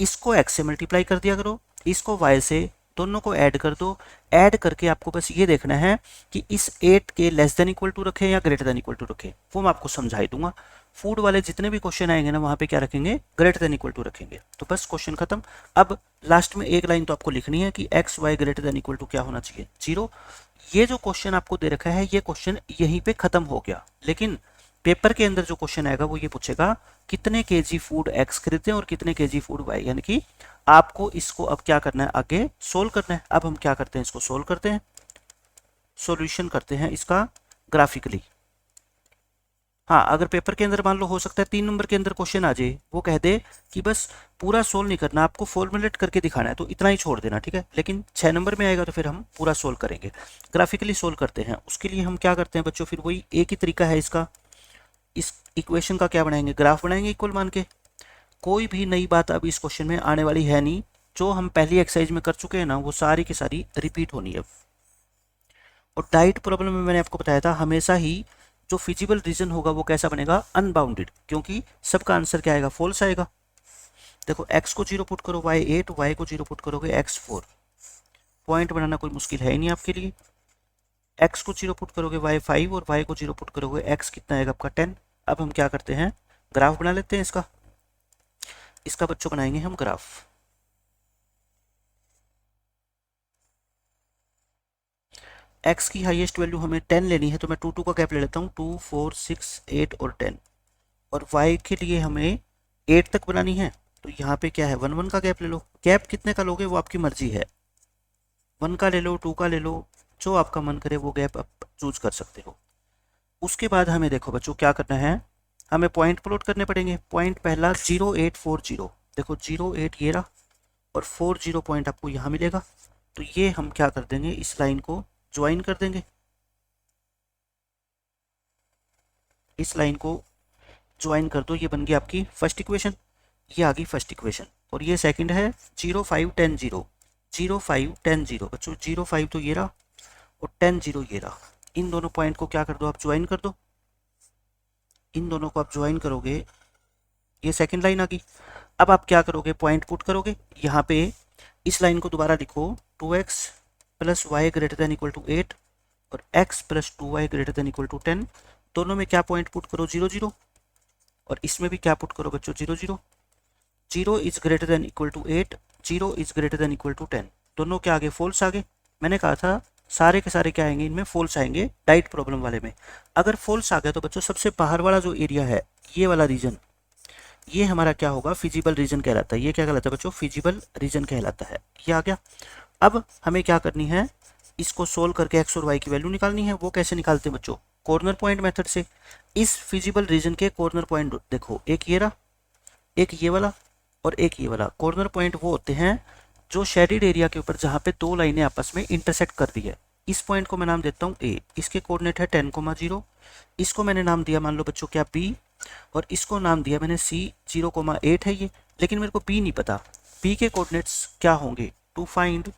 इसको x से मल्टीप्लाई कर दिया करो, इसको y से, दोनों को ऐड कर दो। ऐड करके आपको बस ये देखना है कि इस 8 के लेस देन इक्वल टू रखें या ग्रेटर देन इक्वल टू रखें, वो मैं आपको समझा ही दूंगा। फूड वाले जितने भी क्वेश्चन आएंगे ना वहाँ पे क्या रखेंगे, ग्रेटर देन इक्वल टू रखेंगे। तो बस क्वेश्चन खत्म। अब लास्ट में एक लाइन तो आपको लिखनी है कि x y greater than equal to क्या होना चाहिए, 0। ये जो क्वेश्चन आपको दे रखा है ये क्वेश्चन यहीं पे खत्म हो गया। लेकिन पेपर के अंदर जो क्वेश्चन आएगा वो ये पूछेगा कितने केजी फूड एक्स खरीदते हैं और कितने केजी फूड वाई, यानी कि आपको इसको अब क्या करना है, आगे सोल्व करना है। अब हम क्या करते हैं, इसको सोल्व करते हैं, सॉल्यूशन करते हैं इसका ग्राफिकली। हाँ, अगर पेपर के अंदर मान लो हो सकता है 3 नंबर के अंदर क्वेश्चन आ जाए, वो कह दे कि बस पूरा सोल्व नहीं करना, आपको फॉर्मुलेट करके दिखाना है, तो इतना ही छोड़ देना, ठीक है। लेकिन 6 नंबर में आएगा तो फिर हम पूरा सोल्व करेंगे, ग्राफिकली सोल्व करते हैं। उसके लिए हम क्या करते हैं बच्चों, फिर वही एक ही तरीका है इसका। इस इक्वेशन का क्या बनाएंगे, ग्राफ बनाएंगे इक्वल मान के। कोई भी नई बात अब इस क्वेश्चन में आने वाली है नहीं, जो हम पहली एक्सरसाइज में कर चुके हैं ना वो सारी की सारी रिपीट होनी है। और डाइट प्रॉब्लम में मैंने आपको बताया था हमेशा ही जो फिजिबल रीजन होगा वो कैसा बनेगा, अनबाउंडेड, क्योंकि सबका आंसर क्या आएगा, फॉल्स आएगा। देखो x को 0 पुट करो, y 8, y को 0 पुट करोगे x 4। पॉइंट बनाना कोई मुश्किल है ही नहीं आपके लिए। x को 0 पुट करोगे y 5 और y को 0 पुट करोगे x कितना आएगा आपका 10। अब हम क्या करते हैं, ग्राफ बना लेते हैं इसका। इसका बच्चों बनाएंगे हम ग्राफ। x की हाईएस्ट वैल्यू हमें 10 लेनी है, तो मैं 2 2 का गैप ले लेता हूँ, 2 4 6 8 और 10। और y के लिए हमें 8 तक बनानी है, तो यहाँ पे क्या है 1 1 का गैप ले लो। गैप कितने का लोगे वो आपकी मर्जी है, 1 का ले लो, 2 का ले लो, जो आपका मन करे वो गैप आप चूज कर सकते हो। उसके बाद हमें देखो बच्चों क्या करना है, हमें पॉइंट प्लॉट करने पड़ेंगे। पॉइंट पहला 0 8 4 0, देखो 0 8 ये रहा और 4 0 पॉइंट आपको यहाँ मिलेगा। तो ये हम क्या कर देंगे, इस लाइन को ज्वाइन कर देंगे, इस लाइन को ज्वाइन कर दो, ये बन गई आपकी फर्स्ट इक्वेशन, ये आ गई फर्स्ट इक्वेशन। और ये सेकंड है 0 5 10 0, 0 5 10 0, बच्चों 0 5 तो ये रहा और 10 0 ये रहा। इन दोनों पॉइंट को क्या कर दो, आप ज्वाइन कर दो। इन दोनों को आप ज्वाइन करोगे, ये सेकंड लाइन आ गई। अब आप क्या करोगे, पॉइंट पुट करोगे यहाँ पे, इस लाइन को दोबारा लिखो 2x plus y greater than equal to 8 और x plus 2y greater than equal to 10। दोनों में क्या पॉइंट पुट करो, 0 0, और इसमें भी क्या पुट करो बच्चों, 0 0। 0 is greater than equal to 8, 0 is greater than equal to 10। दोनों के आगे फॉल्स आगे, मैंने कहा था सारे के सारे क्या आएंगे, इनमें फॉल्स आएंगे डाइट प्रॉब्लम वाले में। अगर फॉल्स आ गया तो बच्चों सबसे बाहर वाला जो एरिया है, ये वाला रीजन, ये हमारा क्या होगा, फिजिबल रीजन कहलाता है। ये क्या कहलाता है बच्चों, फिजिबल रीजन कहलाता है। ये आ गया। अब हमें क्या करनी है, इसको सोल्व करके x और y की वैल्यू निकालनी है। वो कैसे निकालते हैं बच्चों, कॉर्नर पॉइंट मेथड से। इस फिजिबल रीजन के कॉर्नर पॉइंट देखो, एक ये रहा, एक ये वाला और एक ये वाला। कॉर्नर पॉइंट वो होते हैं जो शेडेड एरिया के ऊपर जहाँ पे दो लाइनें आपस में इंटरसेक्ट कर दी है। इस पॉइंट को मैं नाम देता हूँ A, इसके कोऑर्डिनेट है 10,0, इसको मैंने नाम दिया मान लो बच्चों क्या B, और इसको नाम दिया मैंने C, 0,8 है ये। लेकिन मेरे को B नहीं पता, B के कोऑर्डिनेट्स क्या होंगे, टू फाइंड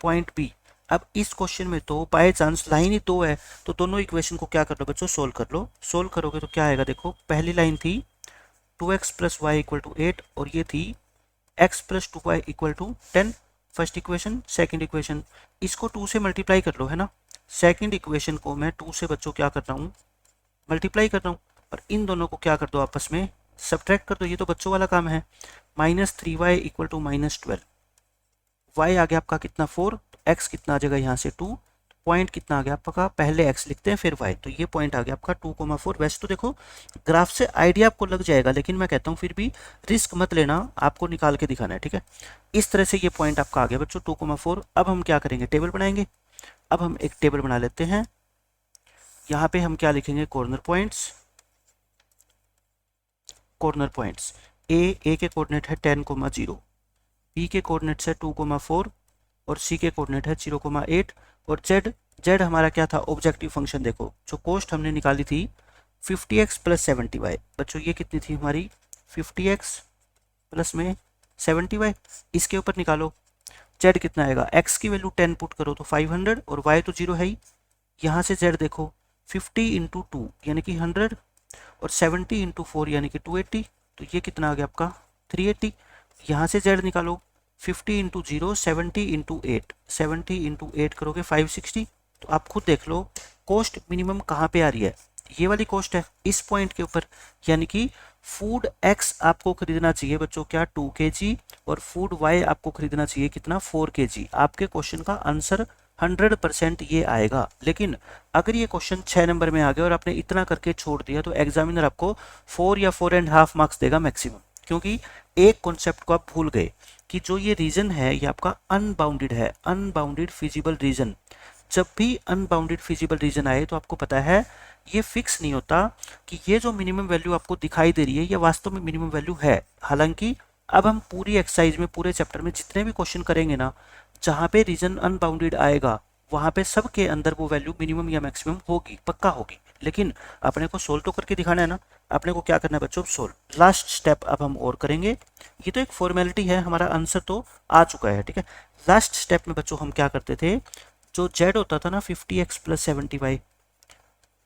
पॉइंट B। अब इस क्वेश्चन में तो बाय चांस लाइन ही दो है, तो दोनों इक्वेशन को क्या कर लो बच्चों, सोल्व कर लो। सोल्व करोगे तो क्या आएगा, देखो पहली लाइन थी 2x plus y equal to 8 और ये थी x plus 2y equal to 10। First equation, second equation, इसको 2 से मल्टीप्लाई कर लो, है ना। सेकंड इक्वेशन को मैं 2 से बच्चों क्या कर रहा हूँ, मल्टीप्लाई कर रहा हूँ, और इन दोनों को क्या कर दो, आपस में सब्ट्रैक्ट कर दो। ये तो बच्चों वाला काम है। -3y इक्वल टू -12, y आ गया आपका कितना 4, तो x कितना आ जाएगा यहाँ से 2, पॉइंट कितना आ गया आपका, पहले x लिखते हैं फिर y, तो ये पॉइंट आ गया आपका 2,4। वैसे तो देखो ग्राफ से आइडिया आपको लग जाएगा, लेकिन मैं कहता हूँ फिर भी रिस्क मत लेना, आपको निकाल के दिखाना है, ठीक है। इस तरह से ये पॉइंट आपका आ गया बच्चों 2,4। अब हम क्या करेंगे, टेबल बनाएंगे। अब हम एक टेबल बना लेते हैं। यहाँ पे हम क्या लिखेंगे, corner points. Corner points A के कोऑर्डिनेट है 10,0, बी के कोऑर्डिनेट्स है 2,4 और सी के कोऑर्डिनेट है 0,8, और जेड हमारा क्या था, ऑब्जेक्टिव फंक्शन। देखो जो कॉस्ट हमने निकाली थी 50x प्लस 70y, बच्चों ये कितनी थी हमारी, 50x प्लस में 70y, इसके ऊपर निकालो जेड कितना आएगा, x की वैल्यू 10 पुट करो तो 500 और y तो 0 है ही। यहाँ से जेड देखो 50 इंटू 2 यानी कि 100 और 70 इंटू 4 यानी कि 280, तो ये कितना आ गया आपका 380। यहाँ से जेड निकालो 50 इंटू 0, 70 इंटू 8, 70 इंटू 8 करोगे 560। तो आप खुद देख लो कॉस्ट मिनिमम कहाँ पे आ रही है, ये वाली कॉस्ट है इस पॉइंट के ऊपर। यानी कि फूड x आपको खरीदना चाहिए बच्चों क्या 2 kg और फूड y आपको खरीदना चाहिए कितना 4 kg। आपके क्वेश्चन का आंसर 100% ये आएगा। लेकिन अगर ये क्वेश्चन 6 नंबर में आ गया और आपने इतना करके छोड़ दिया तो एग्जामिनर आपको 4 या 4.5 मार्क्स देगा मैक्सिमम, क्योंकि एक कॉन्सेप्ट को आप भूल गए कि जो ये रीजन है ये आपका अनबाउंडेड है, अनबाउंडेड फिजिबल रीजन। जब भी अनबाउंडेड फिजिबल रीजन आए तो आपको पता है ये फिक्स नहीं होता कि ये जो मिनिमम वैल्यू आपको दिखाई दे रही है ये वास्तव में मिनिमम वैल्यू है। हालांकि अब हम पूरी एक्सरसाइज में, पूरे चैप्टर में जितने भी क्वेश्चन करेंगे ना, जहाँ पे रीजन अनबाउंडेड आएगा वहाँ पे सबके अंदर वो वैल्यू मिनिमम या मैक्सिमम होगी, पक्का होगी। लेकिन अपने को सोल्व तो करके दिखाना है ना। अपने को क्या करना है बच्चों, सोल्व। लास्ट स्टेप अब हम और करेंगे। ये तो एक फॉर्मेलिटी है, हमारा आंसर तो आ चुका है, ठीक है। लास्ट स्टेप में बच्चों हम क्या करते थे, जो जेड होता था ना 50x प्लस 70y,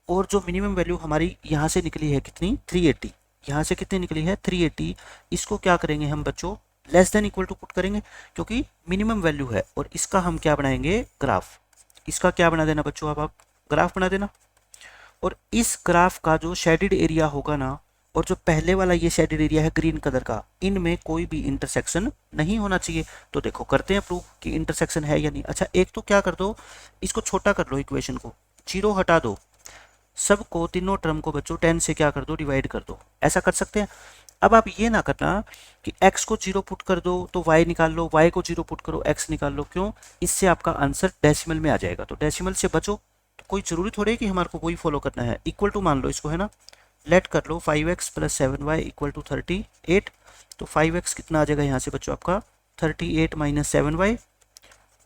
और जो मिनिमम वैल्यू हमारी यहाँ से निकली है कितनी 380, यहाँ से कितनी निकली है 380, इसको क्या करेंगे हम बच्चों less than equal to put करेंगे क्योंकि मिनिमम वैल्यू है, और इसका हम क्या बनाएंगे ग्राफ, इसका क्या बना देना बच्चों आप ग्राफ बना देना। और इस ग्राफ का जो शेडेड एरिया होगा ना, और जो पहले वाला ये शेडेड एरिया है ग्रीन कलर का, इनमें कोई भी इंटरसेक्शन नहीं होना चाहिए। तो देखो करते हैं प्रूफ कि इंटरसेक्शन है या नहीं। अच्छा एक तो क्या कर दो, इसको छोटा कर लो, इक्वेशन को 0 हटा दो, सबको तीनों टर्म को बच्चों 10 से क्या कर दो डिवाइड कर दो, ऐसा कर सकते हैं। अब आप ये ना करना कि x को 0 पुट कर दो तो y निकाल लो, y को 0 पुट करो x निकाल लो, क्यों, इससे आपका आंसर डेसिमल में आ जाएगा, तो डेसिमल से बचो। तो कोई जरूरी थोड़ी है कि हमारे को वही फॉलो करना है, इक्वल टू मान लो इसको, है ना, लेट कर लो 5x plus 7y equal to 38। तो 5x कितना आ जाएगा यहाँ से बच्चों आपका 38 माइनस 7y।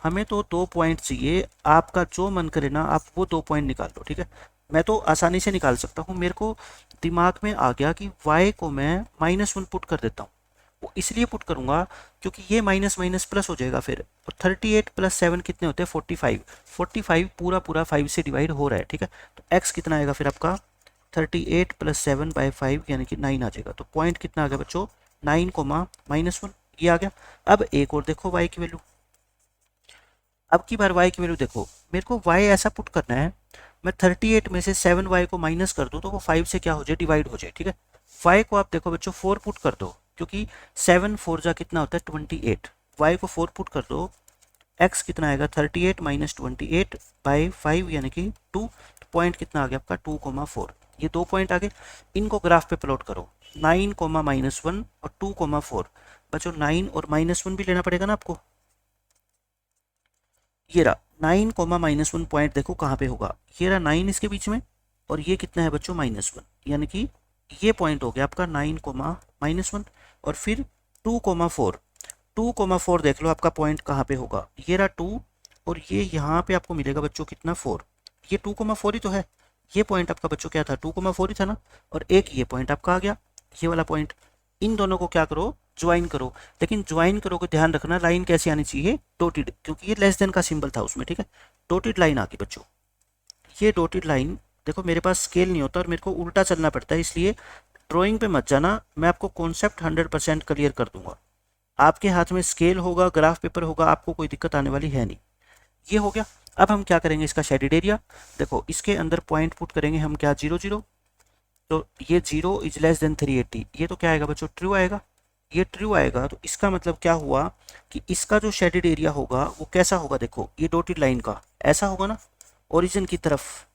हमें तो 2 पॉइंट चाहिए, आपका जो मन करे ना आप वो 2 पॉइंट निकाल लो, ठीक है। मैं तो आसानी से निकाल सकता हूँ, मेरे को दिमाग में आ गया कि y को मैं -1 पुट कर देता हूँ। वो इसलिए पुट करूंगा क्योंकि ये माइनस माइनस प्लस हो जाएगा फिर, और 38 प्लस 7 कितने होते हैं 45, 45 पूरा पूरा 5 से डिवाइड हो रहा है, ठीक है। तो x कितना आएगा फिर आपका 38 प्लस 7 बाई 5 यानी कि 9 आ जाएगा। तो पॉइंट कितना आ गया बच्चों 9 कोमा -1, ये आ गया। अब एक और देखो y की वैल्यू, अब की बार y की वैल्यू देखो, मेरे को y ऐसा पुट करना है, मैं 38 में से 7y को माइनस कर दूं तो वो 5 से क्या हो जाए डिवाइड हो जाए, ठीक है। y को आप देखो बच्चों 4 पुट कर दो क्योंकि 7 4 जा कितना होता है 28, y को 4 पुट कर दो, x कितना आएगा 38 माइनस 28 बाई 5 यानी कि 2। तो पॉइंट कितना आ गया आपका 2,4, ये 2 पॉइंट आ गए। इनको ग्राफ पे प्लॉट करो 9 कोमा -1 और 2,4, बच्चों 9 और -1 भी लेना पड़ेगा ना आपको। ये रहा 9 कोमा -1 पॉइंट, देखो कहाँ पे होगा, ये रहा 9 इसके बीच में, और ये कितना है बच्चों -1, यानी कि ये पॉइंट हो गया आपका 9 कोमा -1। और फिर 2,4, 2,4 देख लो आपका पॉइंट कहाँ पे होगा, ये रहा 2, और ये यहाँ पे आपको मिलेगा बच्चों कितना 4, ये 2,4 ही तो है, ये पॉइंट आपका बच्चों क्या था 2,4 ही था ना, और एक ये पॉइंट आपका आ गया, ये वाला पॉइंट। इन दोनों को क्या करो ज्वाइन करो, लेकिन ज्वाइन करोगे ध्यान रखना लाइन कैसे आनी चाहिए डॉटेड, क्योंकि ये लेस देन का सिंबल था उसमें, ठीक है। डॉटेड लाइन आ गई बच्चों, ये डॉटेड लाइन, देखो मेरे पास स्केल नहीं होता और मेरे को उल्टा चलना पड़ता है, इसलिए ड्राइंग पे मत जाना, मैं आपको कॉन्सेप्ट 100% क्लियर कर दूंगा। आपके हाथ में स्केल होगा, ग्राफ पेपर होगा, आपको कोई दिक्कत आने वाली है नहीं। ये हो गया। अब हम क्या करेंगे इसका शेडेड एरिया, देखो इसके अंदर पॉइंट पुट करेंगे हम क्या 0 0, तो ये 0 इज लेस देन 380, ये तो क्या आएगा बच्चों ट्रू आएगा, ये ट्रू आएगा। तो इसका मतलब क्या हुआ कि इसका जो शेडेड एरिया होगा वो कैसा होगा, देखो ये डॉटेड लाइन का ऐसा होगा ना, ओरिजिन की तरफ।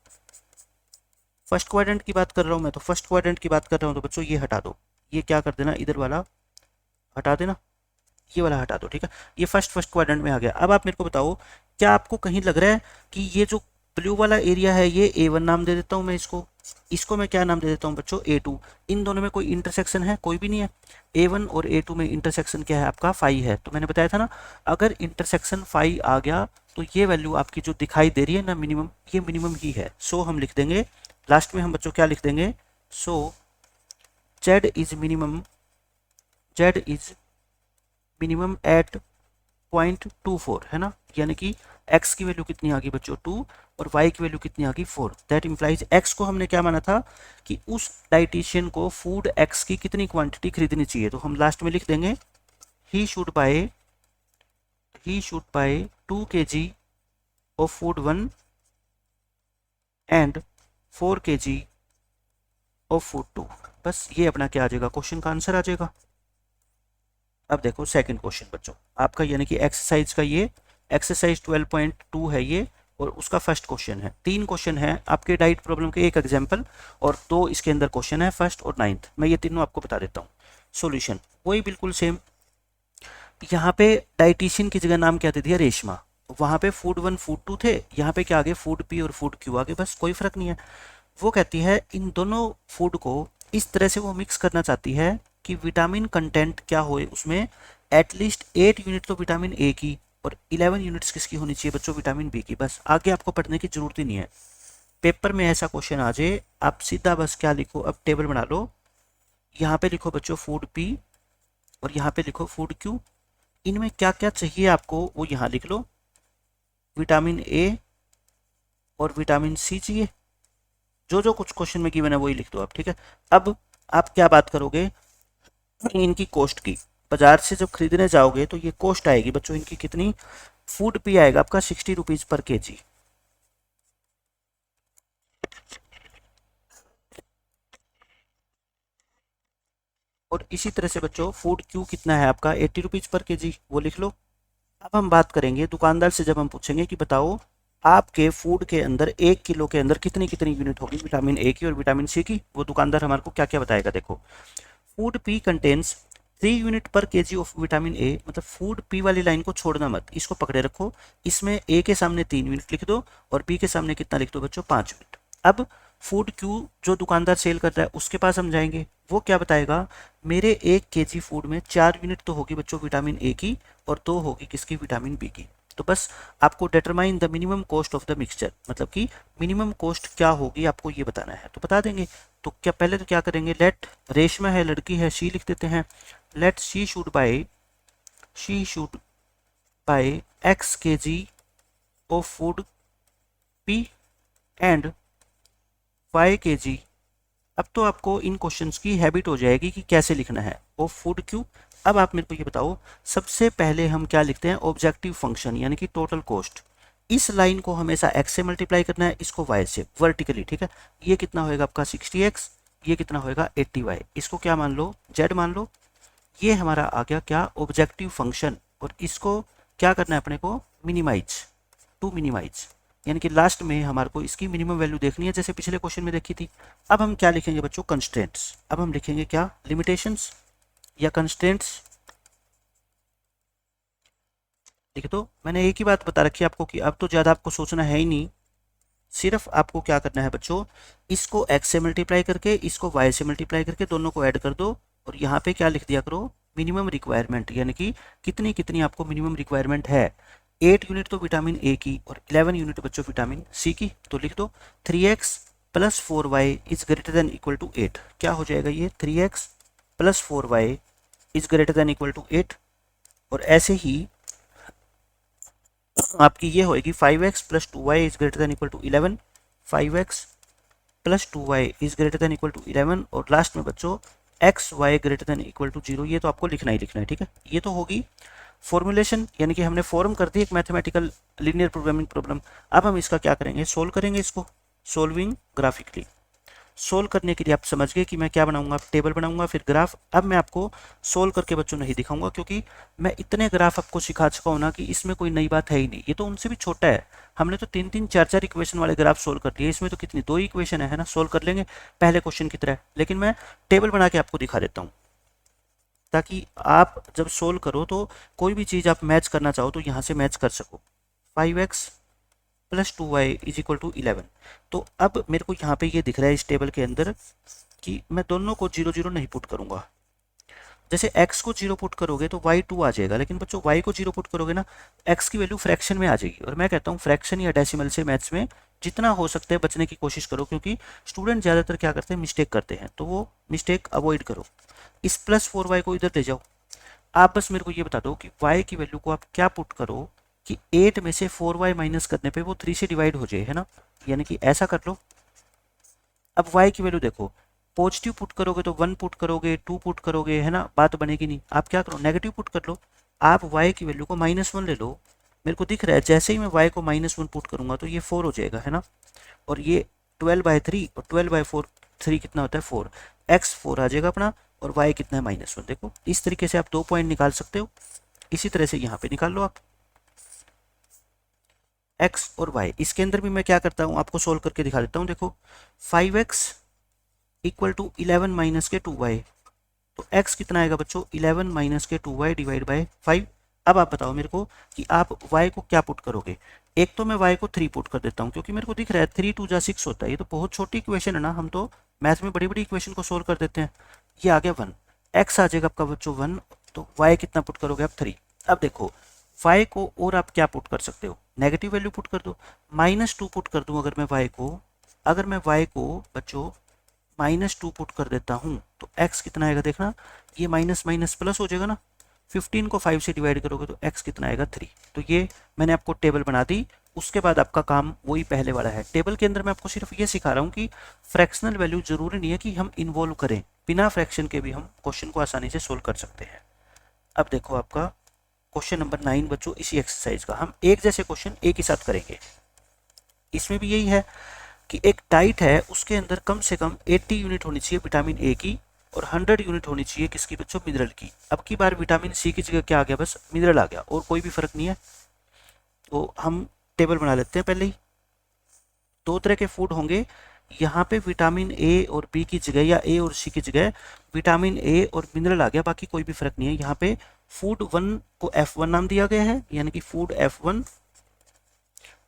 फर्स्ट क्वाड्रेंट की बात कर रहा हूँ मैं, तो फर्स्ट क्वाड्रेंट की बात कर रहा हूँ, तो बच्चों ये हटा दो, ये क्या कर देना इधर वाला हटा देना, ये वाला हटा दो, ठीक है। ये फर्स्ट क्वाड्रेंट में आ गया। अब आप मेरे को बताओ क्या आपको कहीं लग रहा है कि ये जो ब्लू वाला एरिया है ये A1 नाम दे देता हूँ मैं इसको, इसको मैं क्या नाम दे देता हूँ बच्चों A2। इन दोनों में कोई इंटरसेक्शन है, कोई भी नहीं है। A1 और A2 में इंटरसेक्शन क्या है आपका 5 है, तो मैंने बताया था ना अगर इंटरसेक्शन 5 आ गया तो ये वैल्यू आपकी जो दिखाई दे रही है ना मिनिमम, ये मिनिमम ही है। सो हम लिख देंगे लास्ट में, हम बच्चों क्या लिख देंगे, so Z is minimum, Z is minimum at 0.24 है ना, यानी कि x की वैल्यू कितनी आ गई बच्चों 2 और y की वैल्यू कितनी आ गई 4। दैट इंप्लाइज x को हमने क्या माना था कि उस डाइटिशियन को फूड x की कितनी क्वांटिटी खरीदनी चाहिए, तो हम लास्ट में लिख देंगे ही should bye 2 kg of food 1 and 4 kg of food 2। बस ये अपना क्या आ जाएगा क्वेश्चन का आंसर आ जाएगा। अब देखो सेकंड क्वेश्चन बच्चों आपका, यानी कि एक्सरसाइज का ये एक्सरसाइज 12.2 है ये, और उसका फर्स्ट क्वेश्चन है। 3 क्वेश्चन है आपके डाइट प्रॉब्लम के, एक एग्जाम्पल और 2 इसके अंदर क्वेश्चन है फर्स्ट और 9th। मैं ये तीनों आपको बता देता हूँ। सॉल्यूशन वही बिल्कुल सेम, यहाँ पे डाइटिशियन की जगह नाम क्या दे दिया रेशमा, वहाँ पे फूड 1 फूड 2 थे, यहाँ पे क्या आगे फूड पी और फूड क्यू आगे, बस कोई फर्क नहीं है। वो कहती है इन दोनों फूड को इस तरह से वो मिक्स करना चाहती है कि विटामिन कंटेंट क्या हो उसमें, एटलीस्ट 8 यूनिट तो विटामिन ए की और 11 यूनिट्स किसकी होनी चाहिए बच्चों विटामिन बी की। बस आगे आपको पढ़ने की जरूरत ही नहीं है, पेपर में ऐसा क्वेश्चन आ जाए आप सीधा बस क्या लिखो, अब टेबल बना लो, यहाँ पे लिखो बच्चों फूड पी और यहाँ पे लिखो फूड क्यू, इनमें क्या क्या चाहिए आपको वो यहाँ लिख लो, विटामिन ए और विटामिन सी चाहिए, जो जो कुछ क्वेश्चन में गिवन है वही लिख दो आप, ठीक है। अब आप क्या बात करोगे इनकी कॉस्ट की, बाजार से जब खरीदने जाओगे तो ये कॉस्ट आएगी बच्चों इनकी कितनी, फूड पी आएगा आपका 60 रुपीज पर केजी। और इसी तरह से बच्चों फूड क्यू कितना है आपका 80 रुपीज पर केजी, वो लिख लो। अब हम बात करेंगे दुकानदार से, जब हम पूछेंगे कि बताओ आपके फूड के अंदर 1 किलो के अंदर कितनी कितनी यूनिट होगी विटामिन ए की और विटामिन सी की, वो दुकानदार हमारे को क्या क्या बताएगा। देखो फूड पी कंटेन्स 3 यूनिट पर केजी ऑफ विटामिन ए, मतलब फूड पी वाली लाइन को छोड़ना मत, इसको पकड़े रखो। इसमें ए के सामने 3 यूनिट लिख दो और पी के सामने कितना लिख दो बच्चों 5 यूनिट। अब फूड क्यू जो दुकानदार सेल कर रहा है उसके पास हम जाएंगे, वो क्या बताएगा मेरे 1 केजी फूड में 4 यूनिट तो होगी बच्चों विटामिन ए की और 2 होगी किसकी विटामिन बी की। तो बस आपको determine the minimum cost of the mixture, मतलब कि मिनिमम कॉस्ट क्या होगी आपको ये बताना है, तो बता देंगे। तो क्या पहले तो क्या करेंगे, लेट रेशमा है लड़की है शी लिख देते हैं, let she should buy x kg of food P and y kg. अब तो आपको इन क्वेश्चंस की हैबिट हो जाएगी कि कैसे लिखना है ऑफ फूड क्यू। अब आप मेरे को ये बताओ सबसे पहले हम क्या लिखते हैं ऑब्जेक्टिव फंक्शन यानी कि टोटल कॉस्ट। इस लाइन को हमेशा x से मल्टीप्लाई करना है, इसको y से वर्टिकली, ठीक है। ये कितना होएगा आपका 60x, ये कितना होएगा 80y, इसको क्या मान लो z मान लो। ये हमारा आ गया क्या ऑब्जेक्टिव फंक्शन, और इसको क्या करना है अपने को मिनिमाइज, टू मिनिमाइज, यानी कि लास्ट में हमारे को इसकी मिनिमम वैल्यू देखनी है जैसे पिछले क्वेश्चन में देखी थी। अब हम क्या लिखेंगे बच्चों कंस्ट्रेंट्स, अब हम लिखेंगे क्या लिमिटेशंस या कंस्ट्रेंट्स लिख दो। मैंने एक ही बात बता रखी है आपको कि अब तो ज़्यादा आपको सोचना है ही नहीं, सिर्फ आपको क्या करना है बच्चों इसको x से मल्टीप्लाई करके इसको y से मल्टीप्लाई करके दोनों को ऐड कर दो और यहाँ पे क्या लिख दिया करो मिनिमम रिक्वायरमेंट, यानी कि कितनी कितनी आपको मिनिमम रिक्वायरमेंट है। 8 यूनिट तो विटामिन ए की और 11 यूनिट बच्चों विटामिन सी की, तो लिख दो 3x plus 4y is greater than equal to 8। क्या हो जाएगा ये 3x plus 4y is greater than equal to 8। और ऐसे ही आपकी ये होएगी 5x plus 2y is greater than equal to 11, 5x plus 2y is greater than equal to 11 और लास्ट में बच्चों x y greater than equal to 0। ये तो आपको लिखना ही लिखना है, ठीक है। ये तो होगी फॉर्मुलेशन, यानी कि हमने फॉर्म कर दी एक मैथमेटिकल लीनियर प्रोग्रामिंग प्रॉब्लम। अब हम इसका क्या करेंगे सोल्व करेंगे, इसको सोल्विंग ग्राफिकली। सोल्व करने के लिए आप समझ गए कि मैं क्या बनाऊंगा, टेबल बनाऊंगा फिर ग्राफ। अब मैं आपको सोल्व करके बच्चों नहीं दिखाऊंगा क्योंकि मैं इतने ग्राफ आपको सिखा चुका हूं ना कि इसमें कोई नई बात है ही नहीं, ये तो उनसे भी छोटा है। हमने तो 3-3 4-4 इक्वेशन वाले ग्राफ सोल्व कर लिए, इसमें तो कितनी 2 इक्वेशन है ना, सोल्व कर लेंगे पहले क्वेश्चन की तरह। लेकिन मैं टेबल बना के आपको दिखा देता हूँ ताकि आप जब सोल्व करो तो कोई भी चीज़ आप मैच करना चाहो तो यहाँ से मैच कर सको। 5x plus 2y is equal to 11। तो अब मेरे को यहाँ पे ये दिख रहा है इस टेबल के अंदर कि मैं दोनों को 0 0 नहीं पुट करूँगा। जैसे x को 0 पुट करोगे तो y 2 आ जाएगा, लेकिन बच्चों y को 0 पुट करोगे ना x की वैल्यू फ्रैक्शन में आ जाएगी। और मैं कहता हूँ फ्रैक्शन या डेसिमल से मैथ्स में जितना हो सकता है बचने की कोशिश करो, क्योंकि स्टूडेंट ज़्यादातर क्या करते हैं मिस्टेक करते हैं, तो वो मिस्टेक अवॉइड करो। इस प्लस 4y को इधर ले जाओ। आप बस मेरे को ये बता दो कि y की वैल्यू को आप क्या पुट करो कि 8 में से 4y माइनस करने पे वो 3 से डिवाइड हो जाए, है ना, यानी कि ऐसा कर लो। अब y की वैल्यू देखो पॉजिटिव पुट करोगे तो 1 पुट करोगे 2 पुट करोगे, है ना, बात बनेगी नहीं। आप क्या करो नेगेटिव पुट कर लो। आप y की वैल्यू को -1 ले लो। मेरे को दिख रहा है जैसे ही मैं y को -1 पुट करूंगा तो ये 4 हो जाएगा, है ना। और ये 12/3 और 12/4 3 कितना होता है 4, x 4 आ जाएगा अपना और y कितना है -1। देखो इस तरीके से आप 2 पॉइंट निकाल सकते हो। इसी तरह से यहाँ पे निकाल लो आप x और y। इसके अंदर भी मैं क्या करता हूँ आपको सोल्व करके दिखा देता हूँ। देखो 5x इक्वल टू 11 माइनस के 2y, तो x कितना आएगा बच्चों 11 माइनस के 2y डिवाइड बाय 5। अब आप बताओ मेरे को कि आप y को क्या पुट करोगे। एक तो मैं y को 3 पुट कर देता हूँ क्योंकि मेरे को दिख रहा है 3 2 जा 6 होता है। ये तो बहुत छोटी इक्वेशन है ना, हम तो मैथ में बड़ी बड़ी इक्वेशन को सोल्व कर देते हैं। ये आ गया 1, x आ जाएगा आपका बच्चों 1, तो y कितना पुट करोगे आप 3। अब देखो y को और आप क्या पुट कर सकते हो नेगेटिव वैल्यू पुट कर दो। -2 पुट कर दूं अगर मैं y को, अगर मैं y को बच्चों -2 पुट कर देता हूँ तो x कितना आएगा देखना, ये माइनस माइनस प्लस हो जाएगा ना। 15 को 5 से डिवाइड करोगे तो x कितना आएगा 3। तो ये मैंने आपको टेबल बना दी उसके बाद आपका काम वही पहले वाला है। टेबल के अंदर मैं आपको सिर्फ ये सिखा रहा हूँ कि फ्रैक्शनल वैल्यू जरूरी नहीं है कि हम इन्वॉल्व करें, बिना फ्रैक्शन के भी हम क्वेश्चन को आसानी से सोल्व कर सकते हैं। अब देखो आपका क्वेश्चन नंबर 9 बच्चों, इसी एक्सरसाइज का हम एक जैसे क्वेश्चन एक ही साथ करेंगे। इसमें भी यही है कि एक डाइट है, उसके अंदर कम से कम 80 यूनिट होनी चाहिए विटामिन ए की और 100 यूनिट होनी चाहिए किसकी बच्चों, मिनरल की। अब की बार विटामिन सी की जगह क्या आ गया, बस मिनरल आ गया और कोई भी फर्क नहीं है। तो हम टेबल बना लेते हैं पहले ही। दो तरह के फूड होंगे, यहाँ पे विटामिन ए और बी की जगह या ए और सी की जगह विटामिन ए और मिनरल आ गया, बाकी कोई भी फर्क नहीं है। यहाँ पे फूड 1 को F1 नाम दिया गया है, यानी कि फूड F1,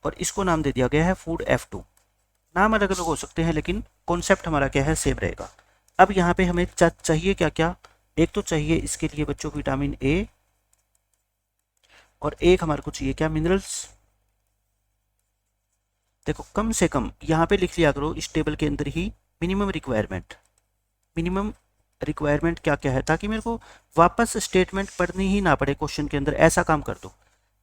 और इसको नाम दे दिया गया है फूड F2। नाम अलग अलग हो सकते हैं लेकिन कॉन्सेप्ट हमारा क्या है, सेम रहेगा। अब यहाँ पे हमें चाहिए क्या क्या, एक तो चाहिए इसके लिए बच्चों विटामिन ए, और एक हमारे को चाहिए क्या, मिनरल्स। देखो कम से कम यहाँ पे लिख लिया करो इस टेबल के अंदर ही मिनिमम रिक्वायरमेंट। मिनिमम रिक्वायरमेंट क्या क्या है, ताकि मेरे को वापस स्टेटमेंट पढ़नी ही ना पड़े क्वेश्चन के अंदर। ऐसा काम कर दो,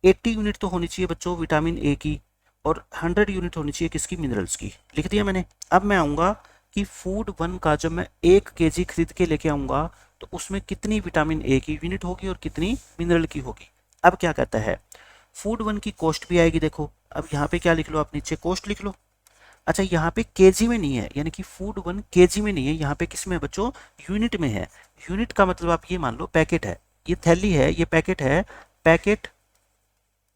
80 यूनिट तो होनी चाहिए बच्चों विटामिन ए की और 100 यूनिट होनी चाहिए किसकी, मिनरल्स की। लिख दिया मैंने। अब मैं आऊँगा कि फूड 1 का जब मैं 1 kg खरीद के लेके आऊँगा तो उसमें कितनी विटामिन ए की यूनिट होगी और कितनी मिनरल की होगी। अब क्या कहता है, फूड 1 की कॉस्ट भी आएगी। देखो अब यहाँ पे क्या लिख लो आप, नीचे कॉस्ट लिख लो। अच्छा यहाँ पे केजी में नहीं है, यानी कि फूड 1 केजी में नहीं है, यहाँ पे किस में है बच्चों, यूनिट में है। यूनिट का मतलब आप ये मान लो पैकेट है, ये थैली है, ये पैकेट है, पैकेट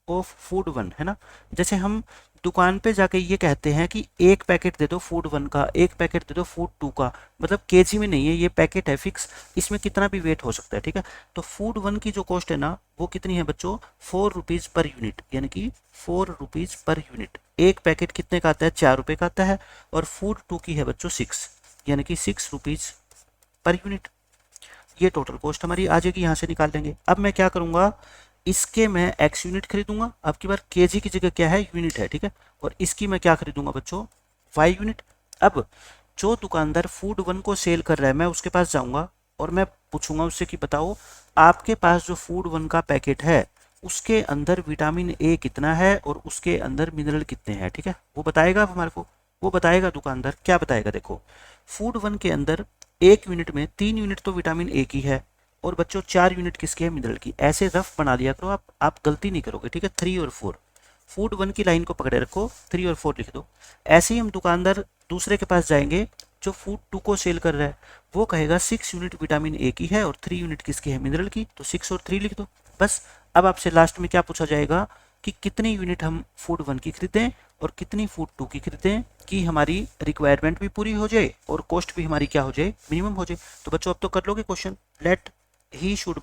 ऑफ फूड 1 है ना। जैसे हम दुकान पे जाके ये कहते हैं कि एक पैकेट दे दो फूड 1 का, एक पैकेट दे दो फूड 2 का, मतलब केजी में नहीं है, ये पैकेट है फिक्स, इसमें कितना भी वेट हो सकता है, ठीक है। तो फूड 1 की जो कॉस्ट है ना वो कितनी है बच्चों, 4 रुपीज़ पर यूनिट, यानी कि 4 रुपीज़ पर यूनिट। एक पैकेट कितने का आता है, 4 रुपये का आता है, और फूड 2 की है बच्चों 6, यानी कि 6 रुपीज़ पर यूनिट। ये टोटल कॉस्ट हमारी आ जाएगी, यहाँ से निकाल लेंगे। अब मैं क्या करूँगा, इसके मैं एक्स यूनिट खरीदूंगा, अब की बार केजी की जगह क्या है, यूनिट है, ठीक है। और इसकी मैं क्या खरीदूंगा बच्चों, वाई यूनिट। अब जो दुकानदार फूड 1 को सेल कर रहा है, मैं उसके पास जाऊंगा और मैं पूछूंगा उससे कि बताओ आपके पास जो फूड 1 का पैकेट है उसके अंदर विटामिन ए कितना है और उसके अंदर मिनरल कितने हैं, ठीक है। वो बताएगा हमारे को, वो बताएगा दुकानदार। क्या बताएगा, देखो फूड 1 के अंदर 1 यूनिट में 3 यूनिट तो विटामिन ए की है और बच्चों 4 यूनिट किसकी है, मिनरल की। ऐसे रफ बना लिया करो आप गलती नहीं करोगे, ठीक है। 3 और 4, फूड 1 की लाइन को पकड़े रखो, 3 और 4 लिख दो। ऐसे ही हम दुकानदार दूसरे के पास जाएंगे जो फूड 2 को सेल कर रहा है, वो कहेगा 6 यूनिट विटामिन ए की है और 3 यूनिट किसकी है, मिनरल की, तो 6 और 3 लिख दो बस। अब आपसे लास्ट में क्या पूछा जाएगा कि कितनी यूनिट हम फूड 1 की खरीदें और कितनी फूड 2 की खरीदें, कि हमारी रिक्वायरमेंट भी पूरी हो जाए और कॉस्ट भी हमारी क्या हो जाए, मिनिमम हो जाए। तो बच्चों अब तो कर लोगे question. Let he should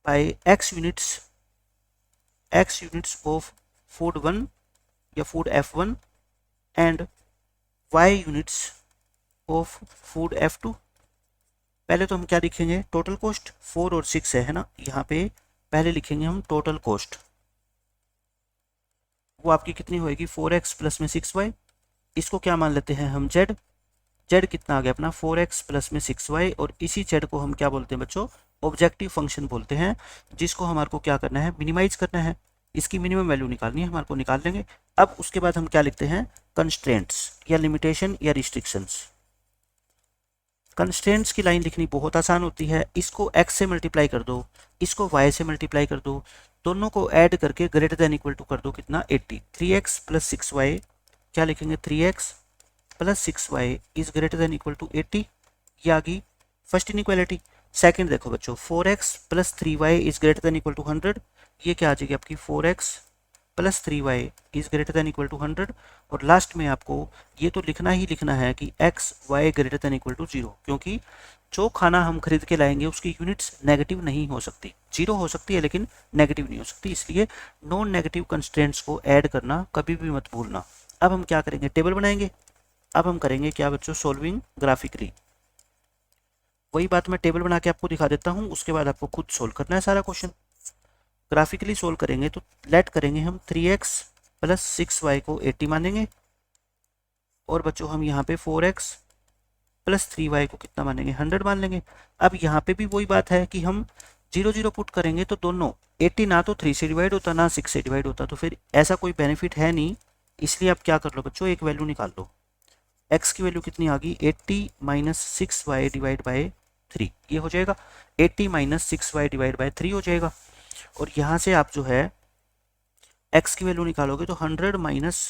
buy x units of food 1 या food F1 and y units of food F2। पहले तो हम क्या लिखेंगे, टोटल कॉस्ट 4 और 6 है ना, यहाँ पे पहले लिखेंगे हम टोटल कॉस्ट। वो आपकी कितनी होएगी, 4x प्लस में 6y। इसको क्या मान लेते हैं हम, z। z कितना आ गया अपना, 4x प्लस में 6y, और इसी z को हम क्या बोलते हैं बच्चों, ऑब्जेक्टिव फंक्शन बोलते हैं, जिसको हमारे को क्या करना है, मिनिमाइज करना है। इसकी मिनिमम वैल्यू निकालनी है, हमारे को निकाल लेंगे। अब उसके बाद हम क्या लिखते हैं, कंस्ट्रेंट्स या लिमिटेशन या रिस्ट्रिक्शंस। कंस्ट्रेंट्स की लाइन लिखनी बहुत आसान होती है, इसको x से मल्टीप्लाई कर दो, इसको y से मल्टीप्लाई कर दो, दोनों को ऐड करके ग्रेटर देन इक्वल टू कर दो कितना, 80। 3x प्लस 6y, क्या लिखेंगे, 3x plus 6y is greater than equal to 80। ये आ गई फर्स्ट इनइक्वालिटी। सेकंड देखो बच्चों, 4x plus 3y is greater than equal to 100। ये क्या आ जाएगी आपकी, 4x plus 3y is greater than equal to 100। और लास्ट में आपको ये तो लिखना ही लिखना है कि x y greater than equal to 0, क्योंकि जो खाना हम खरीद के लाएंगे उसकी यूनिट्स नेगेटिव नहीं हो सकती, 0 हो सकती है लेकिन नेगेटिव नहीं हो सकती, इसलिए नॉन नेगेटिव कंस्ट्रेंट्स को ऐड करना कभी भी मत भूलना। अब हम क्या करेंगे, टेबल बनाएंगे। अब हम करेंगे क्या बच्चों, सोल्विंग ग्राफिकली। वही बात मैं टेबल बना के आपको दिखा देता हूँ, उसके बाद आपको खुद सोल्व करना है सारा क्वेश्चन। ग्राफिकली सोल्व करेंगे तो लेट करेंगे हम 3x प्लस 6y को 80 मानेंगे, और बच्चों हम यहाँ पे 4x प्लस 3y को कितना मानेंगे, 100 मान लेंगे। अब यहाँ पे भी वही बात है कि हम जीरो जीरो पुट करेंगे तो दोनों 80 ना तो 3 से डिवाइड होता ना 6 से डिवाइड होता, तो फिर ऐसा कोई बेनिफिट है नहीं। इसलिए आप क्या कर लो बच्चों, एक वैल्यू निकाल लो। x की वैल्यू कितनी आ गई, 80 माइनस 6y डिवाइड बाई 3, ये हो जाएगा 80 माइनस 6y डिवाइड बाई 3 हो जाएगा। और यहाँ से आप जो है x की वैल्यू निकालोगे तो 100 माइनस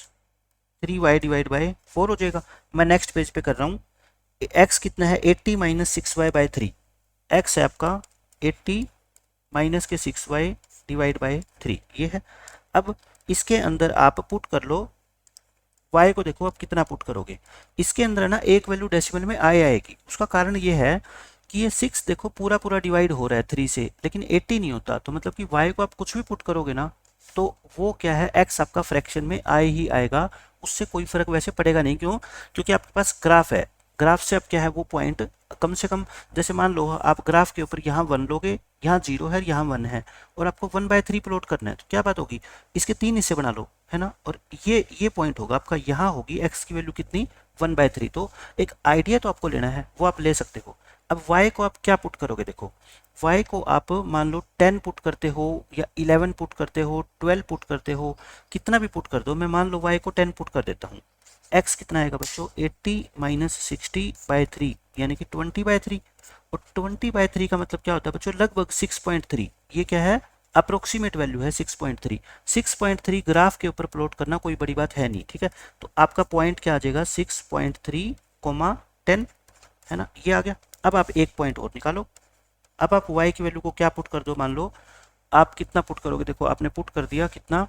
3y डिवाइड बाई 4 हो जाएगा। मैं नेक्स्ट पेज पे कर रहा हूँ। x कितना है, 80 माइनस 6y बाई 3, x है आपका 80 माइनस के 6y डिवाइड बाई 3, ये है। अब इसके अंदर आप पुट कर लो y को, देखो आप कितना पुट करोगे। इसके अंदर ना एक वैल्यू डेसिमल में आएगी। उसका कारण ये है कि ये 6 देखो पूरा पूरा डिवाइड हो रहा है 3 से, लेकिन 80 नहीं होता। तो मतलब कि y को आप कुछ भी पुट करोगे ना तो वो क्या है, x आपका फ्रैक्शन में आए ही आएगा, उससे कोई फर्क वैसे पड़ेगा नहीं। क्यों? क्योंकि आपके पास ग्राफ है, ग्राफ से अब क्या है वो पॉइंट कम से कम, जैसे मान लो आप ग्राफ के ऊपर यहाँ 1 लोगे, यहाँ 0 है, यहाँ 1 है, और आपको 1/3 प्लॉट करना है, तो क्या बात होगी, इसके 3 हिस्से बना लो, है ना। और ये पॉइंट होगा आपका, यहाँ होगी x की वैल्यू कितनी, 1/3। तो एक आइडिया तो आपको लेना है, वो आप ले सकते हो। अब y को आप क्या पुट करोगे, देखो y को आप मान लो 10 पुट करते हो या 11 पुट करते हो, 12 पुट करते हो, कितना भी पुट कर दो। मैं मान लो y को 10 पुट कर देता हूँ। x कितना आएगा बच्चों, 80 माइनस 60/3 यानी कि 20/3। और 20/3 का मतलब क्या होता है बच्चों, लगभग 6.3। ये क्या है, अप्रोक्सीमेट वैल्यू है 6.3। 6.3 ग्राफ के ऊपर प्लॉट करना कोई बड़ी बात है नहीं, ठीक है। तो आपका पॉइंट क्या आ जाएगा, 6.3, 10, है ना, ये आ गया। अब आप एक पॉइंट और निकालो। अब आप y की वैल्यू को क्या पुट कर दो, मान लो आप कितना पुट करोगे, देखो आपने पुट कर दिया कितना,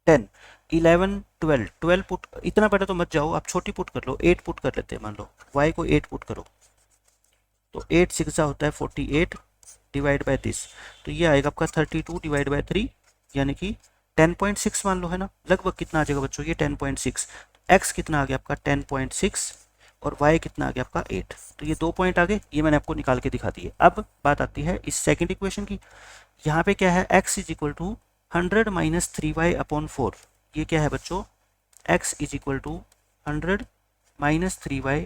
10, 11, 12 पुट, इतना बड़ा तो मत जाओ, आप छोटी पुट कर लो, 8 पुट कर लेते हैं। मान लो y को 8 पुट करो तो 8 6 होता है 48 डिवाइड बाय 30, तो ये आएगा आपका 32 डिवाइड बाय 3 यानी कि 10.6 मान लो, है ना। लगभग कितना आ जाएगा बच्चों, ये 10.6। x कितना आ गया आपका 10.6 और y कितना आ गया आपका 8। तो ये 2 पॉइंट आ गए, ये मैंने आपको निकाल के दिखा दिए। अब बात आती है इस सेकंड इक्वेशन की। यहाँ पे क्या है, x is equal to 100 minus 3y upon 4। ये क्या है बच्चों, x is equal to 100 minus 3y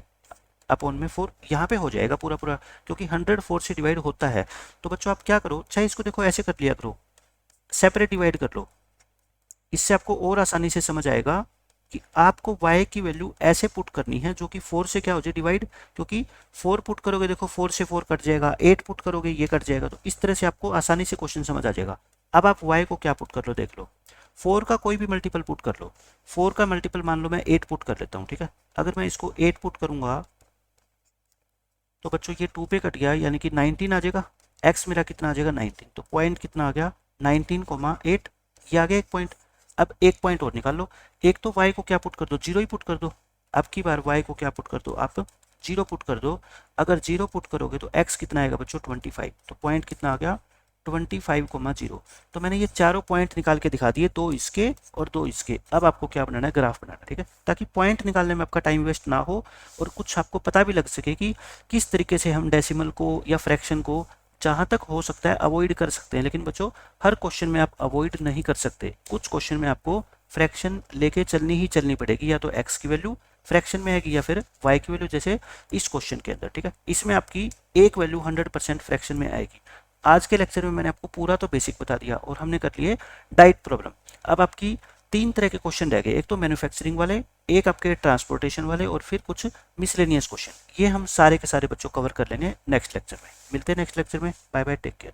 upon में 4। यहाँ पे हो जाएगा पूरा पूरा, क्योंकि 100 4 से डिवाइड होता है। तो बच्चों आप क्या करो, चाहे इसको देखो ऐसे कर लिया करो, सेपरेट डिवाइड कर लो, इससे आपको और आसानी से समझ आएगा कि आपको y की वैल्यू ऐसे पुट करनी है जो कि 4 से क्या हो जाए डिवाइड, क्योंकि 4 पुट करोगे देखो 4 से 4 कट जाएगा, 8 पुट करोगे ये कट जाएगा। तो इस तरह से आपको आसानी से क्वेश्चन समझ आ जाएगा। अब आप y को क्या पुट कर लो, देख लो, 4 का कोई भी मल्टीपल पुट कर लो। 4 का मल्टीपल मान लो मैं 8 पुट कर लेता हूँ, ठीक है। अगर मैं इसको 8 पुट करूंगा तो बच्चों ये 2 पे कट गया यानी कि 19 आ जाएगा। x मेरा कितना आ जाएगा 19, तो पॉइंट कितना आ गया 19,8, ये आ गया एक पॉइंट। अब एक पॉइंट और निकाल लो, एक तो y को क्या पुट कर दो, 0 ही पुट कर दो। अब की बार y को क्या पुट कर दो, आप 0 पुट कर दो। अगर 0 पुट करोगे तो x कितना आएगा बच्चों 25, तो पॉइंट कितना आ गया 25,0। तो मैंने ये चारों पॉइंट निकाल के दिखा दिए, 2 इसके और 2 इसके। अब आपको क्या बनाना है, ग्राफ बनाना, ठीक है, ताकि पॉइंट निकालने में आपका टाइम वेस्ट ना हो और कुछ आपको पता भी लग सके कि किस तरीके से हम डेसिमल को या फ्रैक्शन को जहाँ तक हो सकता है अवॉइड कर सकते हैं। लेकिन बच्चों हर क्वेश्चन में आप अवॉइड नहीं कर सकते, कुछ क्वेश्चन में आपको फ्रैक्शन लेके चलनी ही चलनी पड़ेगी, या तो x की वैल्यू फ्रैक्शन में आएगी या फिर y की वैल्यू, जैसे इस क्वेश्चन के अंदर, ठीक है। इसमें आपकी एक वैल्यू 100% फ्रैक्शन में आएगी। आज के लेक्चर में मैंने आपको पूरा तो बेसिक बता दिया और हमने कर लिए डाइट प्रॉब्लम। अब आपकी 3 तरह के क्वेश्चन रह गए, एक तो मैन्युफैक्चरिंग वाले, एक आपके ट्रांसपोर्टेशन वाले और फिर कुछ मिसलेनियस क्वेश्चन। ये हम सारे के सारे बच्चों कवर कर लेंगे नेक्स्ट लेक्चर में। मिलते हैं नेक्स्ट लेक्चर में, बाय बाय, टेक केयर।